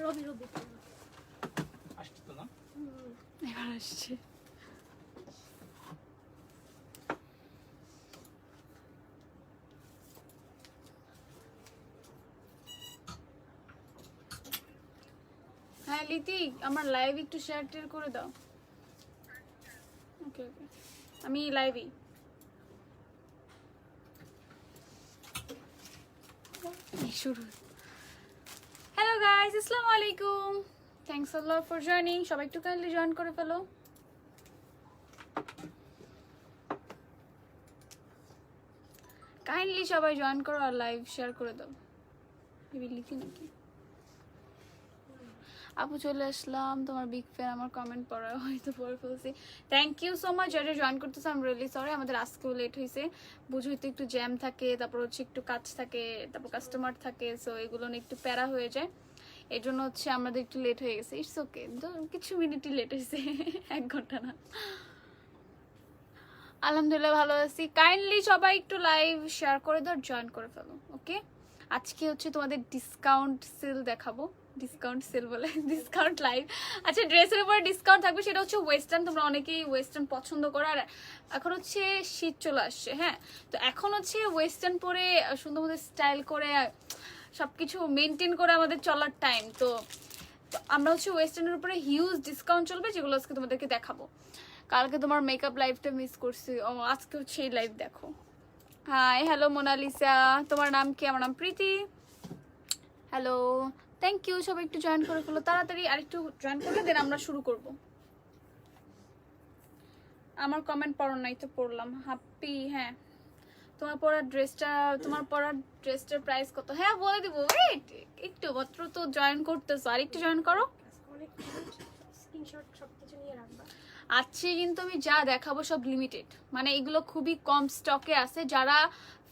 রবি রবি আসছে তো না? এবার আসছে। হ্যাঁ লিতি, আমার লাইভ একটু শেয়ার টেয়ার করে দাও। ওকে ওকে, আমি লাইভই। শুরু। হ্যালো গাইস, আসসালামু আলাইকুম। Thanks a lot for joining. সবাই একটু কাইন্ডলি জয়েন করে ফেলো। কাইন্ডলি সবাই জয়েন করো আর লাইভ শেয়ার করে দাও। লিখি নাকি? আপু চলে আসলাম, তোমার বিগ ফ্যান। আমার কমেন্ট পড়া হয়তো পড়ে ফেলছি। থ্যাংক ইউ সো মাচ যারা জয়েন করতেছে। আই এম রিয়েলি সরি, আমাদের আজকেও লেট হয়েছে। বুঝোই তো একটু জ্যাম থাকে, তারপর হচ্ছে একটু কাজ থাকে, তারপর কাস্টমার থাকে, সো এগুলো নিয়ে একটু প্যারা হয়ে যায়। এই জন্য হচ্ছে আমাদের একটু লেট হয়ে গেছে। ইটস ওকে, কিছু মিনিটই লেট হয়েছে, 1 ঘন্টা না। আলহামদুলিল্লাহ ভালো আছি। কাইন্ডলি সবাই একটু লাইভ শেয়ার করে দাও, জয়েন করে ফেলো। ওকে, আজকে হচ্ছে তোমাদের ডিসকাউন্ট সেল দেখাবো। ডিসকাউন্ট সেল বলে ডিসকাউন্ট লাইভ। আচ্ছা, ড্রেসের উপরে ডিসকাউন্ট থাকবে, সেটা হচ্ছে ওয়েস্টার্ন। তোমরা অনেকেই ওয়েস্টার্ন পছন্দ করো, আর এখন হচ্ছে শীত চলে আসছে। হ্যাঁ, তো এখন হচ্ছে ওয়েস্টার্ন পরে সুন্দর মতো স্টাইল করে সবকিছু মেনটেন করে আমাদের চলার টাইম। তো আমরা হচ্ছে ওয়েস্টার্নের উপরে হিউজ ডিসকাউন্ট চলবে, যেগুলো আজকে তোমাদেরকে দেখাবো। কালকে তোমার মেকআপ লাইভটা মিস করছি, ও আজকে হচ্ছে এই লাইভ দেখো। হাই, হ্যালো মোনালিসা, তোমার নাম কি? আমার নাম প্রীতি। Hello, thank you. সবাই একটু জয়েন করে ফেলো তাড়াতাড়ি, আর একটু জয়েন করলে দেন আমরা শুরু করব। আমার কমেন্ট পড়ো নাই তো পড়লাম। হ্যাপি, হ্যাঁ। তোমার পরার ড্রেসটার প্রাইস কত? হ্যাঁ বলে দিব, ওয়েট একটু মাত্র তো জয়েন করতেছো, আর একটু জয়েন করো। অনেক স্ক্রিনশট সবকিছু নিয়ে রাখবা। আছে কিন্তু আমি যা দেখাবো সব লিমিটেড, মানে এগুলো খুবই কম স্টকে আছে। যারা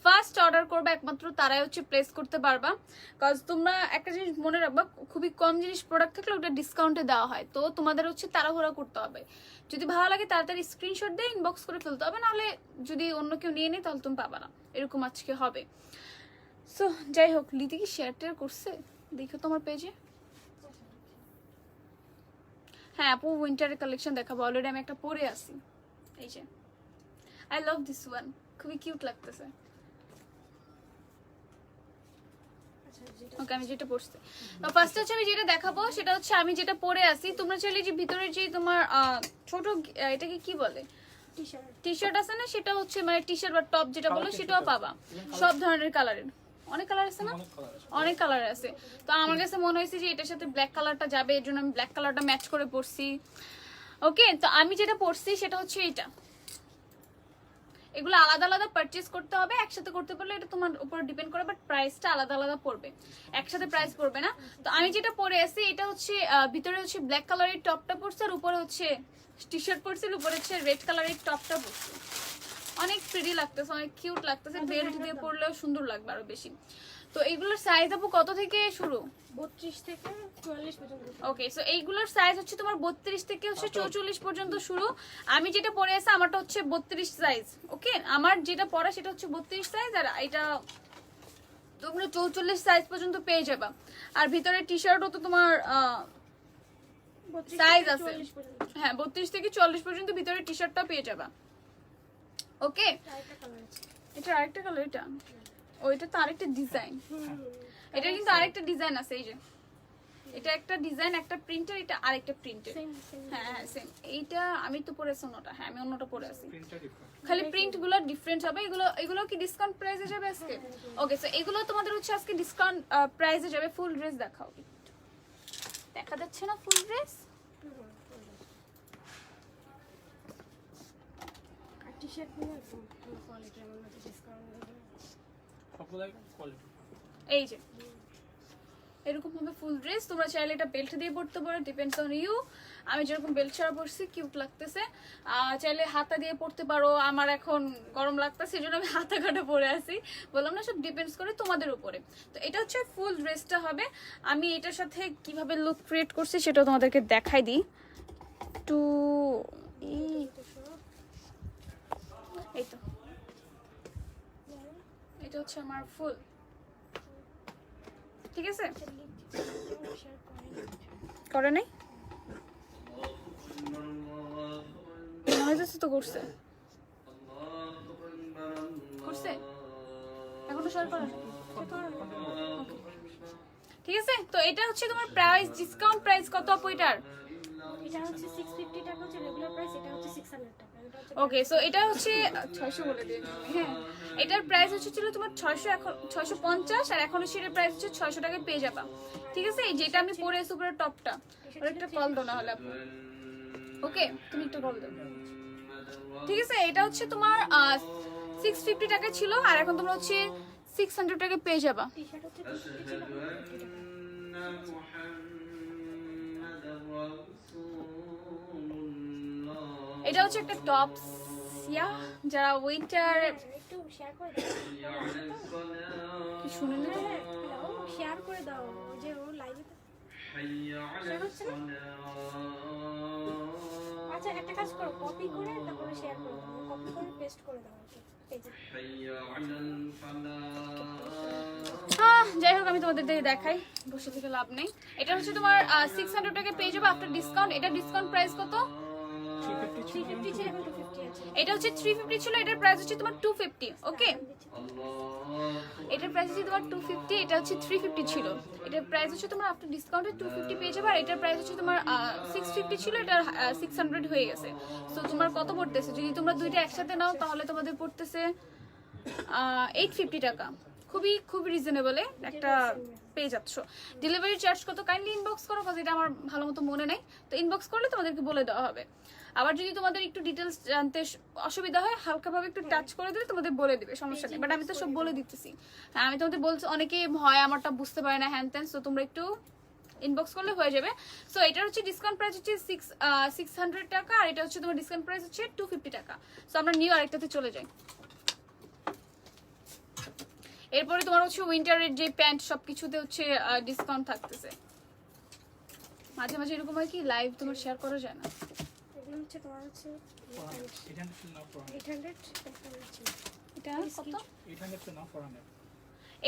ফার্স্ট অর্ডার করবে একমাত্র তারাই হচ্ছে প্লেস করতে পারবা। কজ তোমরা একটা জিনিস মনে রাখবা, খুবই কম জিনিস প্রোডাক্ট থাকলে ওটা ডিসকাউন্টে দেওয়া হয়। তো তোমাদের হচ্ছে তাড়াহুড়া করতে হবে। যদি ভালো লাগে তাড়াতাড়ি স্ক্রিনশট দিয়ে ইনবক্স করে ফেলতে হবে, নাহলে যদি অন্য কেউ নিয়ে নেয় তাহলে তুমি পাবা না। এরকম আজকে হবে। সো যাই হোক, লিতি কি শেয়ার টেয়ার করছে দেখো তোমার পেজে? হ্যাঁ আপু, উইন্টারের কালেকশন দেখাবো। অলরেডি আমি একটা পরে আসি, এই যে। আই লাভ দিস ওয়ান, খুবই কিউট লাগতেছে। ওকে, আমি যেটা পরছি ফার্স্ট হচ্ছে আমি যেটা দেখাবো সেটা হচ্ছে আমি যেটা পরে আসি। তোমরা চাইলে যে ভিতরে যে তোমার ছোট এটাকে কি বলে, টি শার্ট আছে না, সেটা হচ্ছে মানে টি শার্ট বা টপ যেটা বলো সেটাও পাবা। সব ধরনের কালারের, অনেক কালার আছে না, অনেক কালার আছে। তো আমার কাছে মনে হয়েছে যে এটার সাথে ব্ল্যাক কালারটা যাবে, এর জন্য আমি ব্ল্যাক কালারটা ম্যাচ করে পরছি। ওকে, তো আমি যেটা পরছি সেটা হচ্ছে এইটা। এগুলো আলাদা আলাদা পারচেজ করতে হবে, একসাথে করতে পারলে এটা তোমার উপর ডিপেন্ড করে, বাট প্রাইসটা আলাদা আলাদা পড়বে, একসাথে প্রাইস পড়বে না। তো আমি যেটা পরে আছি এটা হচ্ছে ভিতরে হচ্ছে ব্ল্যাক কালারের টপটা পরছে, আর উপরে হচ্ছে টি শার্ট পরছে, উপরে হচ্ছে রেড কালারের টপটা পরছে। অনেক প্রিটি লাগতেছে, অনেক কিউট লাগতেছে। বেল্ট দিয়ে পরলেও সুন্দর লাগবে আরো বেশি। তো এইগুলোর সাইজ আপু কত থেকে শুরু? 32 থেকে 44 পর্যন্ত। ওকে, সো এইগুলোর সাইজ হচ্ছে তোমার 32 থেকে হচ্ছে 44 পর্যন্ত শুরু। আমি যেটা পরে আছি আমারটা হচ্ছে 32 সাইজ। ওকে, আমার যেটা পরা সেটা হচ্ছে 32 সাইজ, আর এটা তোমরা 44 সাইজ পর্যন্ত পেয়ে যাবা। আর ভিতরে টি শার্টও তো তোমার সাইজ আছে, হ্যাঁ 32 থেকে 44 পর্যন্ত ভিতরে টি শার্টটা পেয়ে যাবা। ওকে, এটা আরেকটা কালার, এটা ওইটা তো আরেকটা ডিজাইন। এটা কিন্তু আরেকটা ডিজাইন আছে, এই যে এটা একটা ডিজাইন, একটা প্রিন্টার, এটা আরেকটা প্রিন্টার। হ্যাঁ হ্যাঁ সেম। এইটা আমি তো পরেছি অন্যটা, হ্যাঁ আমি অন্যটা পরে আছি, খালি প্রিন্ট গুলো ডিফারেন্ট হবে। এগুলো কি ডিসকাউন্ট প্রাইসে যাবে আজকে? ওকে, সো এগুলো তোমাদের হচ্ছে আজকে ডিসকাউন্ট প্রাইসে যাবে। ফুল ড্রেস দেখাও, দেখা যাচ্ছে না ফুল ড্রেস? টি-শার্ট নিয়ে কোয়ালিটি আমার মধ্যে ডিসকাউন্ট দেবে সবগুলাই কোয়ালিটি। এই যে এরকম হবে ফুল ড্রেস। তোমরা চাইলে এটা বেল্ট দিয়ে পরতে পারো, ডিপেন্ডস অন ইউ। আমি যেরকম বেল্ট ছাড়া পরছি, কিউট লাগতেছে। চাইলে হাতা দিয়ে পরতে পারো, আমার এখন গরম লাগতেছে এই জন্য আমি হাতা কাটা পরে আছি। বললাম না, সব ডিপেন্ডস করে তোমাদের উপরে। তো এটা হচ্ছে ফুল ড্রেসটা হবে। আমি এটার সাথে কিভাবে লুক ক্রিয়েট করছি সেটা তোমাদেরকে দেখাই দিই। টু এই তো, এটা হচ্ছে আমার ফুল, ঠিক আছে। শেয়ার করেন করে নাই মনে হয়েছে তো করছে করছে এখনো শেয়ার করে নাকি? ঠিক আছে, তো এটা হচ্ছে তোমার প্রাইস, ডিসকাউন্ট প্রাইস কত আপু এটার? এটা হচ্ছে 650 টাকা হচ্ছে রেগুলার প্রাইস, এটা হচ্ছে 600 টাকা। এটা হচ্ছে ওকে, সো এটা হচ্ছে 600 বলে দিই। হ্যাঁ, এটার প্রাইস হচ্ছে ছিল তোমার 600, এখন 650, আর এখন সেটার প্রাইস হচ্ছে 600 টাকায় পেয়ে যাবা। ঠিক আছে, এই যেটা আমি পরে সুপার টপটা, ওর একটা কল দাও না হলে আপু। ওকে, তুমি একটা কল দাও। ঠিক আছে, এটা হচ্ছে তোমার 650 টাকা ছিল, আর এখন তোমরা হচ্ছে 600 টাকায় পেয়ে যাবা। টি-শার্ট হচ্ছে 250 ছিল, 50 টাকা। এটা হচ্ছে একটা টপস, ইয়া যারা উইন্টার একটু শেয়ার করে দাও। কি শুনে না তো? হ্যাঁ, হ্যালো, শেয়ার করে দাও। ওই যে ও লাইভে শেয়ার হচ্ছে না? আচ্ছা, একটা কাজ করো, কপি করে তারপরে শেয়ার করে দাও। কপি করে পেস্ট করে দাও আর কি পেজে। যাই হোক, আমি তোমাদের দিয়ে দেখাই, বসে থেকে লাভ নেই। এটা হচ্ছে তোমার 600 টাকা পেয়ে যাবে আফটার ডিসকাউন্ট। এটা ডিসকাউন্ট প্রাইস কত? 350 ছিল, এখন 250 আছে। এটা হচ্ছে 350 ছিল, এটার প্রাইস হচ্ছে তোমার 250। ওকে, এটার প্রাইস হচ্ছে তোমার 250, এটা হচ্ছে 350 ছিল। এটার প্রাইস হচ্ছে তোমার আফটার ডিসকাউন্টে 250 পেয়ে যাবে, আর এটার প্রাইস হচ্ছে তোমার 650 ছিল, এটা 600 হয়ে গেছে। সো তোমার কত পড়তেছে যদি তোমরা দুইটা একসাথে নাও, তাহলে তোমাদের পড়তেছে 850 টাকা। খুবই খুবই রিজনেবলে একটা পেয়ে যাচ্ছ। ডেলিভারি চার্জ কত কাইন্ডলি ইনবক্স করো, কারণ এটা আমার ভালো মতো মনে নাই, তো ইনবক্স করলে তোমাদেরকে বলে দেওয়া হবে। আবার যদি তোমাদের একটু ডিটেলস জানতে অসুবিধা হয়, হালকাভাবে একটু টাচ করে দিলে তোমাদের বলে দিবে, সমস্যা নেই। বাট আমি তো সব বলে দিতেছি। হ্যাঁ, আমি তোমাদের বলছি, অনেকে হয় আমারটা বুঝতে পারে না হ্যান ত্যান, সো তোমরা একটু ইনবক্স করলে হয়ে যাবে। সো এটার হচ্ছে ডিসকাউন্ট প্রাইস হচ্ছে 600 টাকা, আর এটা হচ্ছে তোমার ডিসকাউন্ট প্রাইস হচ্ছে 250 টাকা। সো আমরা নিউ আরেকটাতে চলে যাই। এরপরে তোমার হচ্ছে উইন্টারের যে প্যান্ট সবকিছুতে হচ্ছে ডিসকাউন্ট থাকতেছে। মাঝে মাঝে এরকম হয় কি লাইভ তোমার শেয়ার করা যায় না। এগুলো হচ্ছে তোমার হচ্ছে 800 ছিল। এটা কত? 800 to now 400.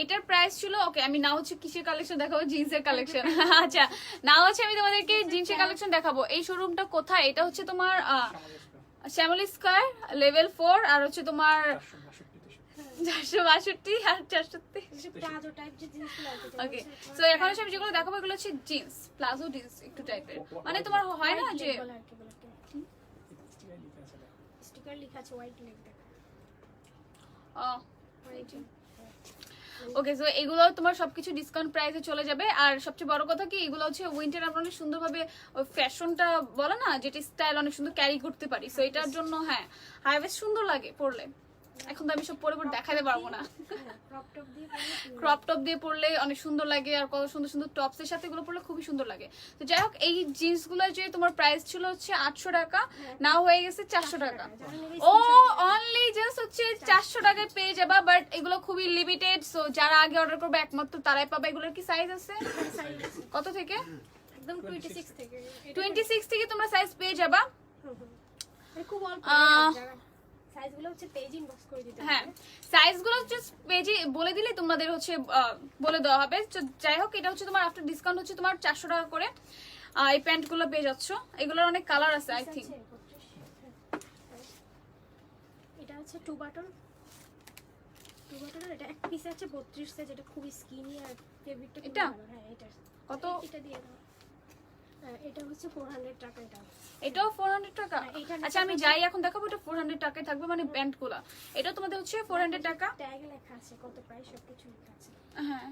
এটার প্রাইস ছিল, ওকে আমি না হচ্ছে কিসের কালেকশন দেখাবো, জিন্সের কালেকশন। আচ্ছা, না হচ্ছে আমি তোমাদেরকে জিন্সের কালেকশন দেখাবো। এই শোরুমটা কোথায়? এটা হচ্ছে তোমার শ্যামলী স্কয়ার লেভেল 4, আর হচ্ছে তোমার 462 আর 463। প্লাজো টাইপ যে জিনিসগুলো আছে। ওকে, সো এখন হচ্ছে আমি যেগুলো দেখাবো এগুলো হচ্ছে জিন্স, প্লাজো জিন্স একটু টাইপের, মানে তোমার হয় না যে স্টিকার লেখা আছে হোয়াইট লেগ দেখা। ওকে, সো এগুলো তোমার সবকিছু ডিসকাউন্ট প্রাইসে চলে যাবে। আর সবচেয়ে বড় কথা কি, এগুলো হচ্ছে উইন্টার আমরা অনেক সুন্দরভাবে ফ্যাশনটা বলে না, যেটা স্টাইল অনেক সুন্দর ক্যারি করতে পারি। সো এটার জন্য হ্যাঁ, হাইওয়ে সুন্দর লাগে পরলে। এখন তো আমি সব পরে পরে দেখাতে পারবো না। ক্রপ টপ দিয়ে পরলে অনেক সুন্দর লাগে, আর কত সুন্দর সুন্দর টপস এর সাথে এগুলো পরলে খুবই সুন্দর লাগে। তো যাই হোক, এই জিন্সগুলো যে তোমার প্রাইস ছিল হচ্ছে 800 টাকা, নাও হয়ে গেছে 400 টাকা। ও অনলি জাস্ট হচ্ছে 400 টাকায় পেয়ে যাবা, বাট এগুলো খুবই লিমিটেড। সো যারা আগে অর্ডার করবে একমাত্র তারাই পাবে। এগুলোর কি সাইজ আছে? কত থেকে? একদম 26 থেকে। 26 থেকে তোমরা সাইজ পেয়ে যাবা। খুব অল্প সাইজগুলো হচ্ছে পেজ ইনবক্স করে দিতে হবে। হ্যাঁ, সাইজগুলো জাস্ট পেজে বলে দিলে তোমাদের হচ্ছে বলে দেওয়া হবে। তো যাই হোক, এটা হচ্ছে তোমার আফটার ডিসকাউন্ট হচ্ছে তোমার 400 টাকা করে এই প্যান্টগুলো পেয়ে যাচ্ছ। এগুলোর অনেক কালার আছে আই থিঙ্ক। এটা হচ্ছে 2 বাটন এটা এক পিস আছে 32 সাইজ। এটা খুব স্কিনি আর ফেব্রিকটা খুব এটা? ভালো। হ্যাঁ, এটা কত? এটা দিয়ে দাও। এটা হচ্ছে 400 টাকা। এটাও 400 টাকা? হ্যাঁ, এইখানে আচ্ছা, আমি যাই এখন দেখাবো। এটা 400 টাকায় থাকবে, মানে প্যান্টগুলো। এটা তোমাদের হচ্ছে 400 টাকা। ট্যাগে লেখা আছে কত প্রাইস, সবকিছু লেখা আছে। হ্যাঁ,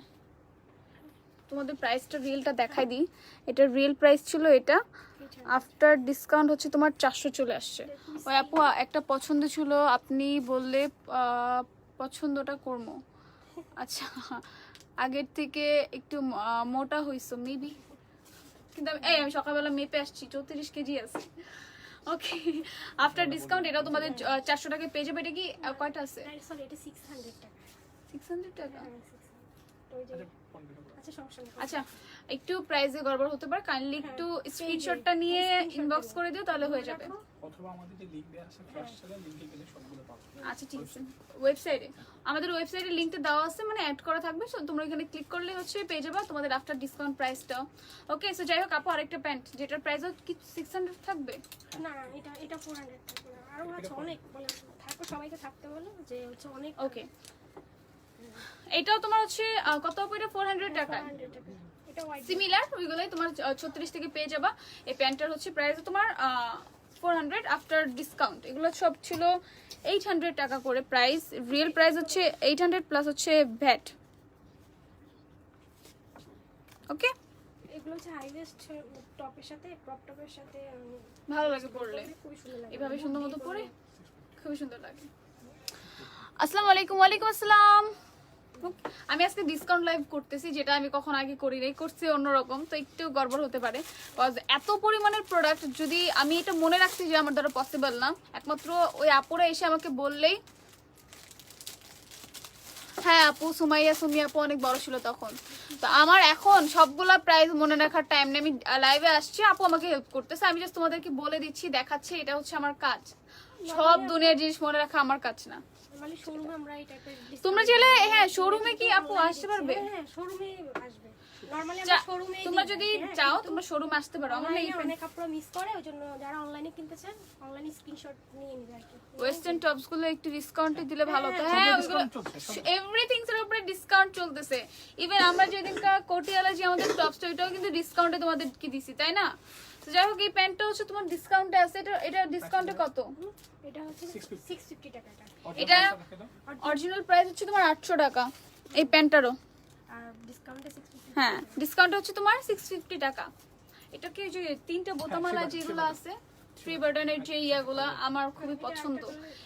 তোমাদের প্রাইসটা রিয়েলটা দেখাই দিই। এটার রিয়েল প্রাইস ছিল এটা, আফটার ডিসকাউন্ট হচ্ছে তোমার 400 চলে আসছে। ওই আপু একটা পছন্দ ছিল, আপনি বললে পছন্দটা করবো। আচ্ছা, আগের থেকে একটু মোটা হইছো মেবি, কিন্তু আমি সকালবেলা মেপে আসছি 34 কেজি আছে। ওকে, আফটার ডিসকাউন্ট এটাও তোমাদের 400 টাকায় পেয়ে যাবে। এটা কি কয়টা আছে? সরি, এটা 600 টাকা। 600 টাকা? হ্যাঁ, 600। তো ওই যে আছে, সমস্যা নেই। আচ্ছা একটু প্রাইসে গড়বড় হতে পারে, কাইন্ডলি একটু স্ক্রিনশটটা নিয়ে ইনবক্স করে দিও, তাহলে হয়ে যাবে। অথবা আমাদের যে লিংক দেওয়া আছে ফার্স্ট চ্যানেল লিংকে গেলে সবগুলো পাবো। আচ্ছা ঠিক আছে, ওয়েবসাইটে আমাদের ওয়েবসাইটে লিংকটা দেওয়া আছে, মানে অ্যাড করা থাকবে, সো তোমরা এখানে ক্লিক করলে হচ্ছে পেয়ে যাবে তোমাদের আফটার ডিসকাউন্ট প্রাইসটা। ওকে, সো যাই হোক আপু, আরেকটা প্যান্ট যেটার প্রাইস কি 600 থাকবে? না না, এটা 400 থাকবে। আরো আছে অনেক, বলে থাকো সবাইকে থাকতে বলো যে হচ্ছে অনেক। ওকে, এটাও তোমার হচ্ছে কত আপু? এটা 400 টাকা। 400 টাকা। এটা হোয়াইট সিমিলার ওইগুলোই তোমার 36 থেকে পেয়ে যাবা। এই প্যান্টটার হচ্ছে প্রাইস তোমার 400 আফটার ডিসকাউন্ট। এগুলো সব ছিল 800 টাকা করে প্রাইস, রিয়েল প্রাইস হচ্ছে 800 প্লাস হচ্ছে ভ্যাট। ওকে, এগুলো হচ্ছে হাই ওয়েস্ট টপের সাথে, ক্রপ টপের সাথে ভালো লাগে পরলে, খুবই সুন্দর লাগে। এভাবে সুন্দর মতো পরে খুবই সুন্দর লাগে। আসসালামু আলাইকুম। ওয়ালাইকুম আসসালাম। আমি আজকে ডিসকাউন্ট লাইভ করতেছি, যেটা আমি কখন আগে করি নাই, করছি অন্যরকম, তো একটু গড়বড় হতে পারে। এত পরিমাণের প্রোডাক্ট যদি আমি এটা মনে রাখছি যে আমার দ্বারা পসিবল না, একমাত্র ওই আপুরা এসে আমাকে বললেই। হ্যাঁ আপু, সুমাইয়া সুমি আপু অনেক বড় ছিল তখন, তো আমার এখন সবগুলা প্রাইস মনে রাখার টাইম নেই। আমি লাইভে আসছি, আপু আমাকে হেল্প করতেছে, আমি জাস্ট তোমাদেরকে বলে দিচ্ছি, দেখাচ্ছি, এটা হচ্ছে আমার কাজ। সব দুনিয়ার জিনিস মনে রাখা আমার কাজ না। মানে শোরুমে আমরা এই টাইপের তোমরা চাইলে হ্যাঁ শোরুমে কি আপু আসতে পারবে? হ্যাঁ শোরুমে আসবে। নরমালি আমরা শোরুমে তোমরা যদি চাও তোমরা শোরুমে আসতে পারো। আমার এই অনেক কাপড় মিস করে, ওইজন্য যারা অনলাইনে কিনতে চান অনলাইনে স্ক্রিনশট নিয়ে নিবে আর কি। ওয়েস্টার্ন টপস গুলো একটু ডিসকাউন্টে দিলে ভালো হতো। হ্যাঁ ওইগুলো এভরিথিং এর উপরে ডিসকাউন্ট চলতেছে। ইভেন আমরা যেদিনকা কোটিয়ালা যে আমাদের টপসটা, ওইটাও কিন্তু ডিসকাউন্টে তোমাদের কি দিছি, তাই না? তো যাই হোক, এই প্যান্টটা হচ্ছে তোমার ডিসকাউন্টে আছে। এটা ডিসকাউন্টে কত? এটা হচ্ছে 650 টাকা। এটা অরিজিনাল প্রাইস হচ্ছে তোমার 800 টাকা এই প্যান্টটারও, আর ডিসকাউন্টে 650। হ্যাঁ ডিসকাউন্টে হচ্ছে তোমার 650 টাকা। এটা কি যে তিনটা বোতামালা যেগুলো আছে, থ্রি বাটনের যে ইয়াগুলো আমার খুবই পছন্দ,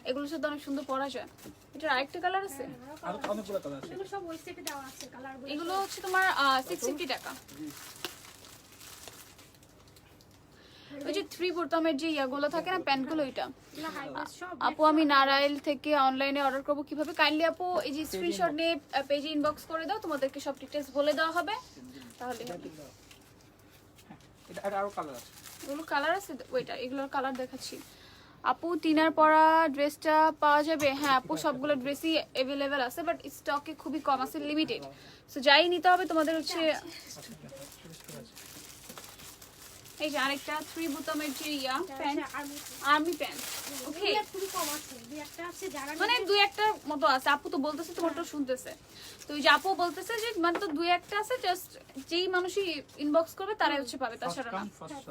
এগুলোর সাথে অনেক সুন্দর পরা যায়। এটার আরেকটা কালার আছে, আর অনেকগুলো কালার আছে। এগুলো সব ওয়েবসাইটে দেওয়া আছে কালারগুলো। এগুলো হচ্ছে তোমার 650 টাকা। ওই যে থ্রি বোতামের যে ইয়াগুলো থাকে না, প্যান্টগুলো, এটা আপু আমি নারাইল থেকে অনলাইনে অর্ডার করবো কিভাবে? কাইন্ডলি আপু এই যে স্ক্রিনশট নিয়ে পেজে ইনবক্স করে দাও, তোমাদেরকে সব ডিটেইলস বলে দেওয়া হবে, তাহলে এটা আরো কালার আছে। এগুলো কালার আছে, ওইটা এগুলোর কালার দেখাচ্ছি। আপু টিনার পরা ড্রেসটা পাওয়া যাবে? হ্যাঁ আপু সবগুলো ড্রেসই অ্যাভেলেবেল আছে, বাট স্টকে খুবই কম আছে, লিমিটেড। সো যাই নিতে হবে তোমাদের হচ্ছে এই যে আরেকটা থ্রি বোতামের যে ইয়া প্যান্ট, আর্মি প্যান্ট। ওকে, খুবই কম আছে, দুই একটা আছে যারা মানে দুই একটা মতো আছে। আপু তো বলতেছে, তোমারটা শুনতেছে, তো ওই যে আপু বলতেছে যে মানে তো দুই একটা আছে, জাস্ট যেই মানুষই ইনবক্স করবে তারাই হচ্ছে পাবে, তাছাড়া না।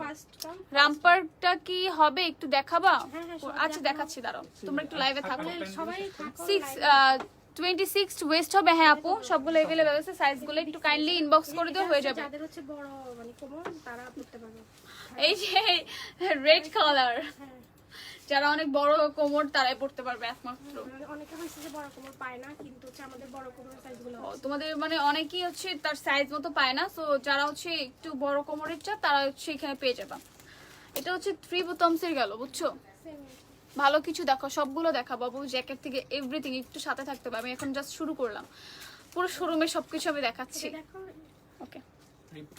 ফার্স্ট কাম রামপারটা কি হবে একটু দেখাবা? হ্যাঁ, আচ্ছা দেখাচ্ছি, দাঁড়াও তোমরা একটু লাইভে থাকো। সবাই থাকো। 26 ওয়েস্ট হবে। হ্যাঁ আপু সবগুলো अवेलेबल আছে, সাইজগুলো একটু কাইন্ডলি ইনবক্স করে দিও, হয়ে যাবে। যাদের হচ্ছে বড় মানে কোমর, তারা পড়তে পারবে। এই যে রেড কালার, হ্যাঁ, যারা অনেক বড় কোমর তারাই পড়তে পারবে একমাত্র। অনেকে হয়েছে যে বড় কোমর পায় না, কিন্তু হচ্ছে আমাদের বড় কোমরের সাইজগুলো তোমাদের মানে অনেকেই হচ্ছে তার সাইজ মতো পায় না, সো যারা হচ্ছে একটু বড় কোমরের চা তারা হচ্ছে এখানে পেয়ে যাবে। এটা হচ্ছে থ্রি বোতামসের গেল, বুঝছো? ভালো কিছু দেখো, সবগুলো দেখা বাবু, জ্যাকেট থেকে এভরিথিং একটু সাথে থাকতে হবে। আমি এখন জাস্ট শুরু করলাম, পুরো শোরুমে সবকিছু আমি দেখাচ্ছি। দেখো। ওকে, রিপ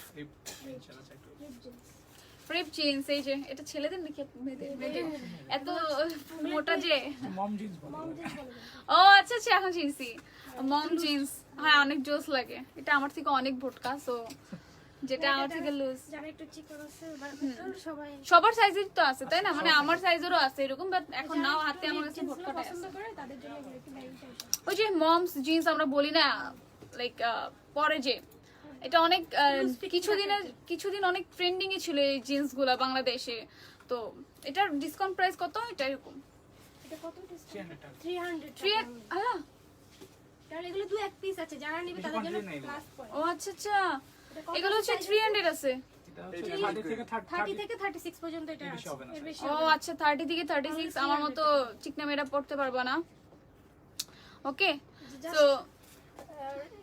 রিপ জিন্স, এই যে এটা ছেলেদের নাকি মেয়েদের? এত মোটা যে মম জিন্স বলে। ও আচ্ছা আচ্ছা, এখন চিনছি মম জিন্স। হ্যাঁ অনেক জোস লাগে, এটা আমার থেকে অনেক ভোটকা, সো যেটা আমার থেকে লুজ। যারা একটু চিকন আছে সবাই সবার সাইজের তো আছে তাই না, মানে আমার সাইজেরও আছে এরকম, বাট এখন নাও হাতে আমার কাছে ভোটকাটা আছে। পছন্দ করে তাদের জন্য এগুলো একটু ব্যাগি টাইপের। ওই যে মমস জিন্স আমরা বলি না, লাইক পরে যে এটা অনেক কিছুদিন অনেক ট্রেন্ডিং এ ছিল এই জিন্স গুলা বাংলাদেশে। তো এটার ডিসকাউন্ট প্রাইস কত? এটা এরকম এটা কত? 300 300 আলা, তাহলে এগুলো দু এক পিস আছে, যারা নেবে তাদের জন্য প্লাস পয়েন্ট। ও আচ্ছা আচ্ছা, এগুলো হচ্ছে 300 আছে। এটা হচ্ছে 30 থেকে 30 থেকে 36 পর্যন্ত এটা আছে, এর বেশি ও আচ্ছা 30 থেকে 36, আমার মতো চিকনা মেয়েরা পড়তে পারবে না। ওকে, সো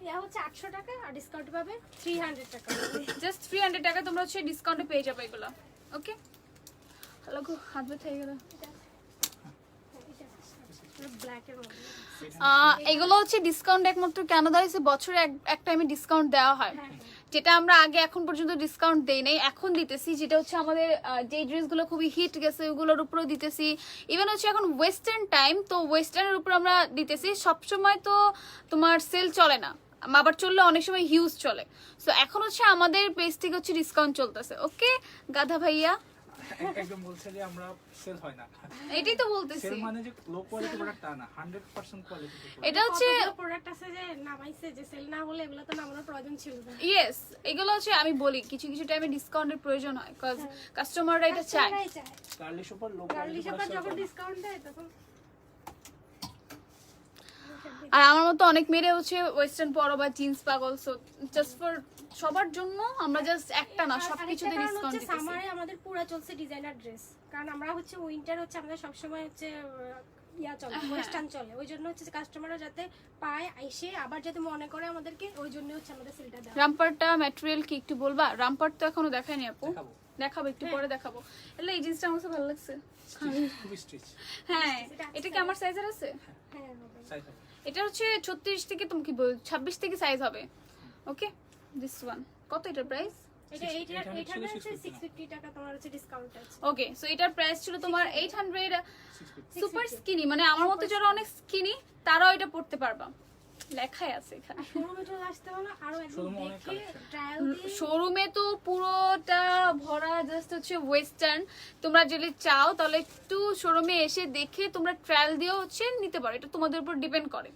ইয়া হচ্ছে 800 টাকা, আর ডিসকাউন্ট পাবে 300 টাকা। জাস্ট 300 টাকা তোমরা হচ্ছে ডিসকাউন্টে পেয়ে যাবে এগুলো। ওকে, হ্যালো গো, হাত ব্যথা হয়ে গেল। এটা ব্ল্যাক এর মধ্যে এগুলো হচ্ছে ডিসকাউন্ট একমাত্র কেন দেওয়া হয়েছে, বছরে এক টাইমে ডিসকাউন্ট দেওয়া হয়, যেটা আমরা আগে এখন পর্যন্ত ডিসকাউন্ট দেই নাই, এখন দিতেছি। যেটা হচ্ছে আমাদের যে ড্রেসগুলো খুবই হিট গেছে ওগুলোর উপরেও দিতেছি। ইভেন হচ্ছে এখন ওয়েস্টার্ন টাইম, তো ওয়েস্টার্নের উপর আমরা দিতেছি। সবসময় তো তোমার সেল চলে না, আবার চললে অনেক সময় হিউজ চলে। সো এখন হচ্ছে আমাদের পেজ থেকে হচ্ছে ডিসকাউন্ট চলতেছে। ওকে গাধা ভাইয়া একদম বলছে যে আমরা সেল হয় না, এটাই তো বলতেছি। সেল মানে যে লো কোয়ালিটি প্রোডাক্ট তা না, 100% কোয়ালিটি। এটা হচ্ছে প্রোডাক্ট আছে যে নামাইছে যে সেল না হলে এগুলো তো নামানোর প্রয়োজন ছিল না। ইয়েস, এগুলো হচ্ছে আমি বলি কিছু কিছু টাইমে ডিসকাউন্টের প্রয়োজন হয়, কজ কাস্টমাররা এটা চায়। গার্লি শপার লো গার্লি কোয়ালিটি শপার যখন ডিসকাউন্ট দেয় তখন আর আমার মতো অনেক মেয়েরা হচ্ছে ওয়েস্টার্ন পরো বা জিন্স পাগল। সো জাস্ট ফর সবার জন্য আমরা জাস্ট একটা না সবকিছুতে ডিসকাউন্ট দিতেছি। সামারে আমাদের পুরো চলছে ডিজাইনার ড্রেস, কারণ আমরা হচ্ছে উইন্টার হচ্ছে আমাদের সব সময় হচ্ছে ইয়া চলে, ওয়েস্টার্ন চলে। ওই জন্য হচ্ছে কাস্টমাররা যাতে পায় এসে আবার যাতে মনে করে আমাদেরকে, ওই জন্য হচ্ছে আমাদের সেলটা দেওয়া। রামপারটা ম্যাটেরিয়াল কি একটু বলবা? রামপার তো এখনো দেখায়নি আপু, দেখাবো। দেখাবো একটু পরে দেখাবো। এলে এই জিন্সটা আমার কাছে ভালো লাগছে। খুবই স্টিচ। হ্যাঁ, এটা কি আমার সাইজের আছে? হ্যাঁ হবে। সাইজ এটা হচ্ছে 36 থেকে তুমি কি বল 26 থেকে সাইজ হবে। ওকে দিস ওয়ান কত এটার প্রাইস? এটা এটা হচ্ছে 650 টাকা, তোমার হচ্ছে ডিসকাউন্ট আছে। ওকে সো এটার প্রাইস ছিল তোমার 800। সুপার স্কিনি মানে আমার মতো যারা অনেক স্কিনি তারাও এটা পড়তে পারবা, লেখাই আছে এখানে। শোরুমে চলে আসতে হলো আরো একদম শোরুমে অনেক দেখে collection। ট্রায়াল দিয়ে। শোরুমে তো পুরোটা ভরা জাস্ট হচ্ছে ওয়েস্টার্ন। তোমরা যদি চাও তাহলে একটু শোরুমে এসে দেখে তোমরা ট্রায়াল দিয়েও হচ্ছে নিতে পারো, এটা তোমাদের উপর ডিপেন্ড করে।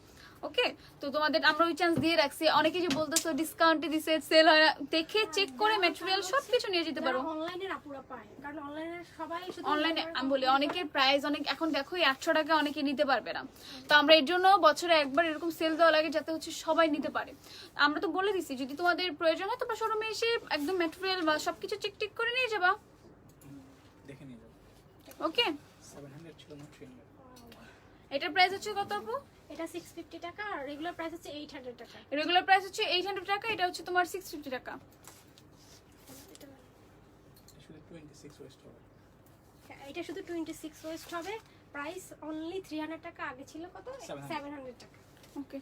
ওকে তো তোমাদের আমরা ওই চান্স দিয়ে রাখছি। অনেকে যে বলতেছো ডিসকাউন্টে দিছে সেল হয় না, দেখে চেক করে ম্যাটেরিয়াল সবকিছু নিয়ে যেতে পারো। অনলাইনে আপুরা পায়, কারণ অনলাইনে সবাই শুধু অনলাইনে আমি বলি অনেকের প্রাইস অনেক, এখন দেখো 800 টাকা অনেকে নিতে পারবে না। তো আমরা এর জন্য বছরে একবার এরকম সেল দেওয়া লাগে যাতে হচ্ছে সবাই নিতে পারে। আমরা তো বলে দিচ্ছি যদি তোমাদের প্রয়োজন হয় তোমরা শোরুমে এসে একদম ম্যাটেরিয়াল বা সবকিছু চেক টেক করে নিয়ে যাবা। দেখে নিয়ে যাবো। ওকে 700 ছিল না 300। এটার প্রাইস হচ্ছে কত আপু? এটা 650 টাকা আর রেগুলার প্রাইস হচ্ছে 800 টাকা। রেগুলার প্রাইস হচ্ছে 800 টাকা, এটা হচ্ছে তোমার 650 টাকা। শুধু 26 ওয়েস্ট হবে। এটা শুধু 26 ওয়েস্ট হবে, প্রাইস অনলি 300 টাকা। আগে ছিল কত? 700 টাকা। ওকে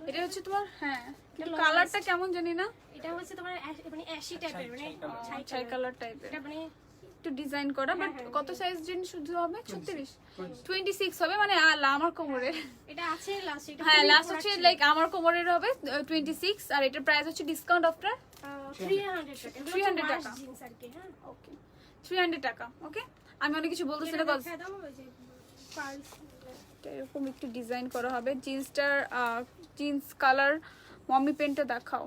এটা হচ্ছে তোমার হ্যাঁ কালারটা কেমন জানি না, এটা হচ্ছে তোমার মানে অ্যাশি টাইপের, মানে ছাই কালার টাইপের, এটা মানে একটু ডিজাইন করা। বাট হ্যাঁ, কত সাইজ জিনিস শুধু হবে? 36 26 হবে মানে আমার কোমরের। এটা আছে লাস্ট, এটা হ্যাঁ লাস্ট হচ্ছে লাইক আমার কোমরের হবে 26 আর এটার প্রাইস হচ্ছে ডিসকাউন্ট আফটার 300 টাকা। 300 টাকা। জিন্স আর কি। হ্যাঁ ওকে 300 টাকা। ওকে আমি অনেক কিছু বলতেছি না কজ দেখা দাও ওই যে পার্লস। এরকম একটু ডিজাইন করা হবে। জিন্সটার জিন্স কালার মমি পেনটা দেখাও।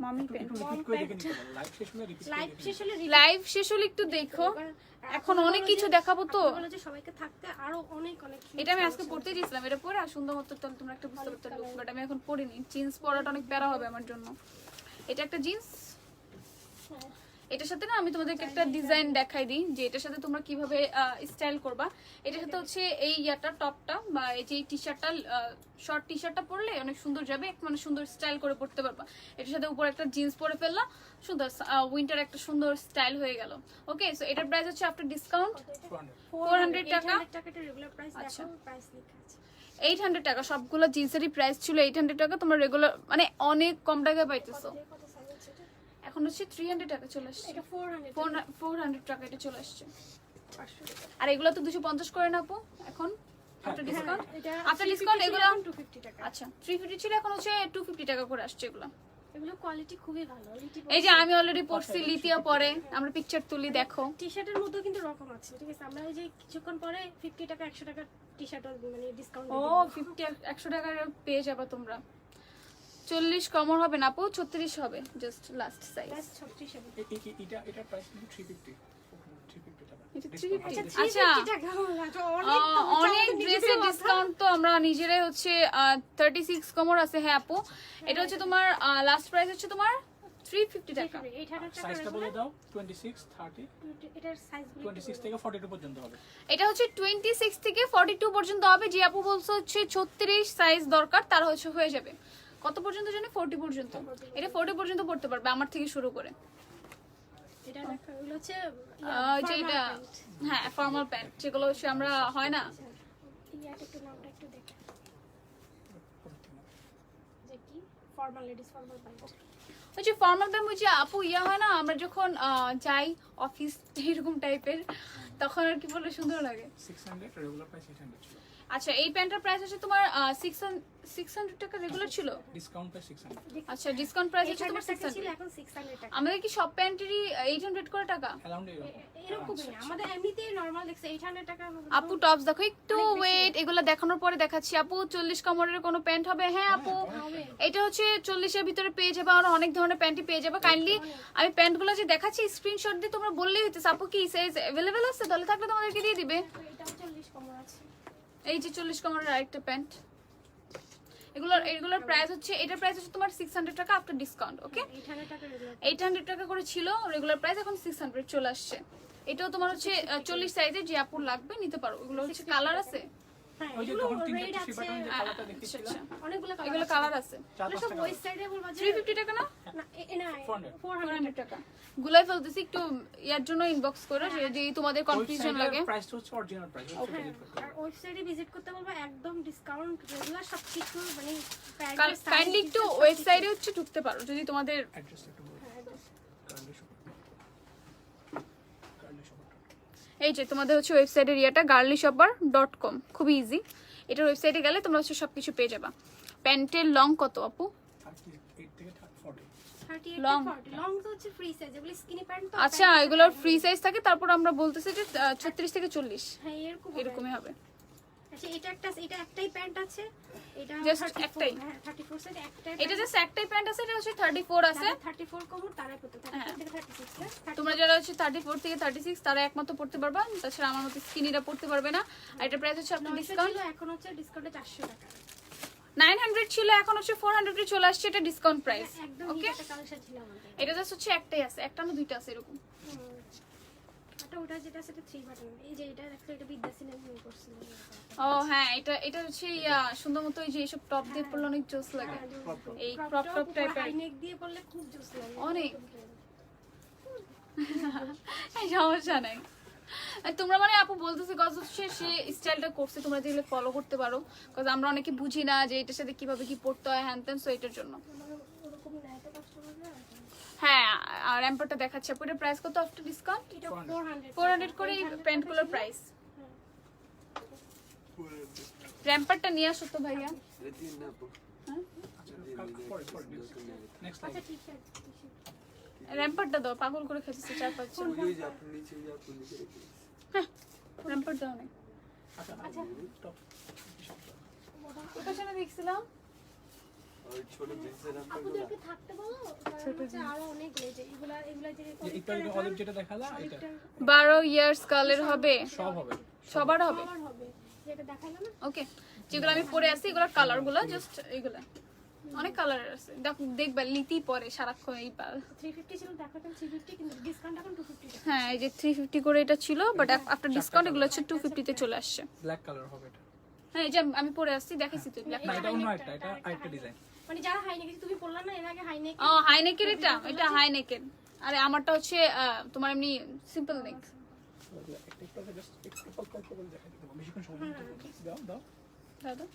মমি পেন একটু রিপিট করে দেখে নিতে পারো। লাইভ শেষ হলে রিপিট করে লাইভ দেখে শেষ হলে লাইভ শেষ হলে একটু দেখো। এখন অনেক কিছু দেখাবো তো। বলে যে সবাইকে থাকতে আরো অনেক অনেক। এটা আমি আজকে পড়তে দিয়েছিলাম, এটা পরে আর সুন্দর মতো তাহলে তোমরা একটা বুঝতে পারতে লুক, বাট আমি এখন পরিনি। জিন্স পরাটা অনেক প্যারা হবে আমার জন্য। এটা একটা জিন্স, এটার সাথে না আমি তোমাদেরকে একটা ডিজাইন দেখাই দিই যে এটার সাথে তোমরা কিভাবে স্টাইল করবা। এটার সাথে হচ্ছে এই ইয়াটা টপটা বা এই যে টি শার্টটা শর্ট টি শার্টটা পরলে অনেক সুন্দর যাবে, মানে সুন্দর স্টাইল করে পরতে পারবা। এটার সাথে উপরে একটা জিন্স পরে ফেললা, সুন্দর উইন্টার একটা সুন্দর স্টাইল হয়ে গেল। ওকে সো এটার প্রাইস হচ্ছে আফটার ডিসকাউন্ট 400 টাকা। 800 টাকা এটা রেগুলার প্রাইস। আচ্ছা। দেখো প্রাইস লেখা আছে 800 টাকা। সবগুলো জিন্সেরই প্রাইস ছিল 800 টাকা। তোমরা রেগুলার মানে অনেক কম টাকায় পাইতেছো। কত সাইজ আছে এটা? এখন হচ্ছে 300 টাকা চলে আসছে, এটা 400 400 টাকা এটা চলে আসছে। 500 টাকা। আর এগুলো তো 250 করে না আপু এখন আফটার ডিসকাউন্ট? এটা আফটার ডিসকাউন্ট এগুলো 250 টাকা। আচ্ছা 350 ছিল, এখন হচ্ছে 250 টাকা করে আসছে এগুলো। এগুলো কোয়ালিটি খুবই ভালো। এই যে আমি অলরেডি পড়ছি, লিতিয়া পরে আমরা পিকচার তুলি দেখো। টি-শার্টের মধ্যে কিন্তু রকম আছে, ঠিক আছে? আমরা এই যে কিছুক্ষণ পরে 50 টাকা 100 টাকা টি-শার্ট মানে ডিসকাউন্ট ও 50 100 টাকার পেয়ে যাবে তোমরা। 40 কমর হবে না আপু, 36 হবে জাস্ট লাস্ট সাইজ। প্রাইস 36 হবে। এটা প্রাইস কিন্তু 350 টাকা। এটা Discount 350 আছে। আচ্ছা 350 টাকা। অনেক ড্রেসের ডিসকাউন্ট তো আমরা নিজেরাই হচ্ছে 36 কমর আছে। হ্যাঁ আপু এটা হচ্ছে তোমার লাস্ট প্রাইস হচ্ছে তোমার 350 টাকা। 800 টাকা সাইজটা বলে দাও। 26 30 এটার সাইজ 26 থেকে 42 পর্যন্ত হবে। এটা হচ্ছে 26 থেকে 42 পর্যন্ত হবে। যে আপু বলছো হচ্ছে 36 সাইজ দরকার তার হচ্ছে হয়ে যাবে। কত পর্যন্ত জানি 40 পর্যন্ত। এটা 40 পর্যন্ত পড়তে পারবে আমার থেকে শুরু করে। এটা দেখো এগুলো হচ্ছে যেটা হ্যাঁ ফর্মাল প্যান্ট যেগুলো হচ্ছে আমরা হয় না। ইয়াটা একটু নামটা একটু দেখো। Formal ladies formal pant. ওই যে ফর্মাল প্যান্ট, ওই যে আপু ইয়া হয় না, আমরা যখন যাই অফিস এরকম টাইপের, তখন আর কি বলে সুন্দর লাগে। 600 রেগুলার প্রাইস 800 ছিল। আচ্ছা, এই প্যান্টের প্রাইস হচ্ছে তোমার 600 টাকা রেগুলার ছিল। Discount price 600। আচ্ছা, ডিসকাউন্ট প্রাইস হচ্ছে তোমার 800 টাকা ছিল, 600। এখন 600 টাকা। আমাদের কি সব প্যান্টেরই 800 করে টাকা? অ্যারাউন্ড এরকম। এরকমই আমাদের এমনিতে নরমাল দেখছে 800 টাকা। আপু টপস দেখো একটু, অনেক বেশি। ওয়েট, এগুলো দেখানোর পরে দেখাচ্ছি। আপু 40 কামড়ের কোনো প্যান্ট হবে? হ্যাঁ আপু, হবে। এটা হচ্ছে 40 এর ভিতরে পেয়ে যাবে, আর অনেক ধরনের প্যান্টই পেয়ে যাবে। কাইন্ডলি আমি প্যান্টগুলো যে দেখাচ্ছি স্ক্রিনশট দিয়ে তোমরা বললেই হইতেছে আপু কি সাইজ अवेलेबल আছে, তাহলে থাকলে তোমাদেরকে দিয়ে দিবে। এটাও 40 কম আছে। এই যে 40 কামড়ের আরেকটা প্যান্ট, এগুলোর প্রাইস হচ্ছে, এটার প্রাইস হচ্ছে তোমার 600 টাকা আফটার ডিসকাউন্ট। ওকে, 800 টাকা রেগুলার। 800 টাকা করে ছিল রেগুলার প্রাইস, এখন 600 চলে আসছে। এটাও তোমার হচ্ছে 40 সাইজের, যে আপুর লাগবে নিতে পারো। এগুলো হচ্ছে কালার আছে। হ্যাঁ, ওই যে এগুলো তখন তিনটা রেড টিস্যু আছে, বাটন যে কালারটা দেখিয়েছিলাম, আচ্ছা, অনেকগুলো এগুলো কালার আছে। এগুলো সব ওয়েস্ট সাইডে বলবা যে 350 টাকা না? না, না 400 400 টাকা গুলাই ফেলতেছি, একটু ইয়ার জন্য ইনবক্স করো, যদি তোমাদের কনফিউশন লাগে। প্রাইসটা হচ্ছে অরিজিনাল প্রাইস। আর ওয়েবসাইটে ভিজিট করতে বলবা, একদম ডিসকাউন্ট রেগুলার সবকিছু মানে কাইন্ডলি একটু ওয়েবসাইটে হচ্ছে ঢুকতে পারো যদি তোমাদের। অ্যাড্রেসটা একটু বলুন। Curly shop. এই যে তোমাদের হচ্ছে ওয়েবসাইটের ইয়েটা girlyshopper.com, খুব ইজি। এটার ওয়েবসাইটে গেলে তোমরা হচ্ছে সবকিছু পেয়ে যাবা। প্যান্টের লং কত আপু? 38 থেকে 40। 38 Long. 40 লং তো হচ্ছে ফ্রি সাইজ, এগুলো স্কিনি প্যান্ট তো। আচ্ছা, এগুলোর ফ্রি সাইজ থাকে, তারপর আমরা বলতেছি যে 36 থেকে 40 হ্যাঁ এরকম এরকমই হবে। আচ্ছা, এটা একটাই প্যান্ট আছে, এটা Just 34 একটাই? হ্যাঁ 34 সাইজ একটাই। এটা জাস্ট একটাই প্যান্ট আছে, এটা হচ্ছে 34 আছে। 34 কোমর তারা কত 34 থেকে 36 না? তোমরা যারা হচ্ছে 34 থেকে 36 তারা একমাত্র পড়তে পারবা, তাছাড়া আমার মতো স্কিনিরা পড়তে পারবে না। আর এটা প্রাইস হচ্ছে আপনার 900 ডিসকাউন্ট ছিল, এখন হচ্ছে ডিসকাউন্টে 400 টাকা। 900 ছিল, এখন হচ্ছে 400 এ চলে আসছে, এটা ডিসকাউন্ট প্রাইস। একদম ওকে, একটা কালেকশন ছিল আমাদের। এটা জাস্ট হচ্ছে একটাই আছে, একটা না দুইটা আছে এরকম। ওটা যেটা সেটা 3 বাটন, এই যে এটা একটা, এটা বিদ্যাসিনের নিয়ে করছিল। ও হ্যাঁ, এটা হচ্ছে সুন্দর মতো এই যে এইসব টপ দিয়ে পরলে অনেক জোস লাগে। এই ক্রপ টপ টাইপের হাই নেক দিয়ে পরলে খুব জোস লাগে অনেক। এই সমস্যা নাই। আর তোমরা মানে আপু বলতেছে গজ হচ্ছে সে স্টাইলটা করছে, তোমরা যেগুলো ফলো করতে পারো, কজ আমরা অনেকে বুঝি না যে এটার সাথে কিভাবে কি পড়তে হয় হ্যান ত্যান, সো এটার জন্য। ওরকম না, এটা কাস্টমাররা হ্যাঁ, আর র্যাম্পারটা দেখাচ্ছে আপু, এটার প্রাইস কত আফটার ডিসকাউন্ট? এটা 400 400 করে প্যান্টগুলোর প্রাইস। র্যাম্পারটা নিয়ে আসো তো ভাইয়া। হ্যাঁ, নেক্সট আচ্ছা ঠিক আছে। র্যাম্পারটা দাও, পাগল করে খেতেছে 4-5 জন। হ্যাঁ, র্যাম্পার দাও না। আচ্ছা টপ ওটার সাথে দেখছিলাম আপুদেরকে থাকতে বলো, কারণ হচ্ছে আরো অনেক লেজে এগুলা যে এটা অলিভ যেটা দেখালা, এটা 12 ইয়ার্স কালের হবে, সব হবে। সবার হবে। কালার হবে, যেটা দেখাইলো না। ওকে, যেগুলো আমি পরে আছি এগুলোর কালারগুলো জাস্ট এইগুলা, অনেক কালার আছে। দেখবা লিতি পরে সারাক্ষণ এই 350 ছিল, দেখাতাম 350, কিন্তু ডিসকাউন্ট এখন 250 টাকা। হ্যাঁ, এই যে 350 করে এটা ছিল, বাট আফটার ডিসকাউন্ট এগুলো হচ্ছে 250 তে চলে আসছে। ব্ল্যাক কালার হবে এটা। হ্যাঁ, এই যে আমি পরে আসছি, দেখাইছি তো ব্ল্যাক। না, এটা অন্য একটা, এটা আরেকটা ডিজাইন। মানে যারা হাই নেক, তুমি বললা না এর আগে হাই নেক, ও হাই নেকের, এটা হাই নেকের। আরে আমারটা হচ্ছে তোমার এমনি সিম্পল নেক। একটা জাস্ট একটু অল্প করে দেখাই দেব, বেশিক্ষণ সময় নিতে হবে না। দাও দাও। দাদা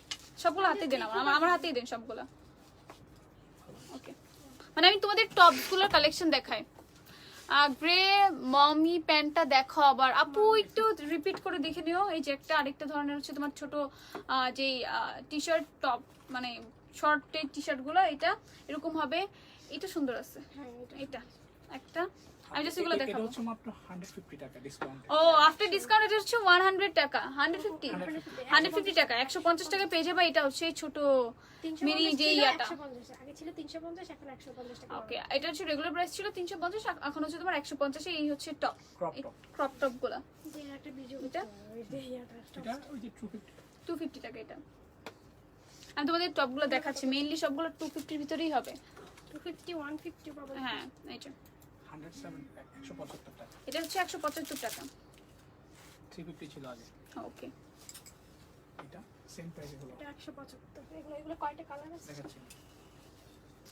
সবগুলো হাতেই দেন, আমার হাতেই দেন সবগুলো। ওকে, মানে আমি তোমাদের টপসগুলোর কালেকশন দেখাই। গ্রে মমি প্যান্টটা দেখো আবার আপু, একটু রিপিট করে দেখে নিও। এই যে একটা আরেকটা ধরনের হচ্ছে তোমার ছোট যে টি শার্ট টপ, মানে শর্টের টি শার্ট গুলো, এটা এরকম হবে। এটা সুন্দর আছে, হ্যাঁ এটা একটা। আমি জাস্ট এগুলো এটা দেখাবো। হচ্ছে মাত্র 150 টাকা ডিসকাউন্ট। ও আফটার ডিসকাউন্ট এটা হচ্ছে 100 টাকা, 150 টাকা, 150 টাকা পেয়ে যাবে। এটা হচ্ছে ছোট মিনি যে ইয়াটা। 150 আগে ছিল 350, এখন 150 টাকা। ওকে, এটা হচ্ছে রেগুলার প্রাইস ছিল 350, এখন হচ্ছে তোমার 150 এ। এই হচ্ছে top, crop top. Crop top গুলা যে একটা ভিডিও এটা? এটা ওই যে 250। 250 টাকা এটা। আমি তোমাদের টপ গুলো দেখাচ্ছি, মেইনলি সবগুলো 250 এর ভিতরেই হবে। 250 150 পাবো। হ্যাঁ, এই যে 175 টাকা। এটা হচ্ছে 175 টাকা। 350 ছিল আগে। ওকে, এটা সেম প্রাইসে হলো। এটা 175। এগুলো কয়টা কালার আছে? দেখাচ্ছি।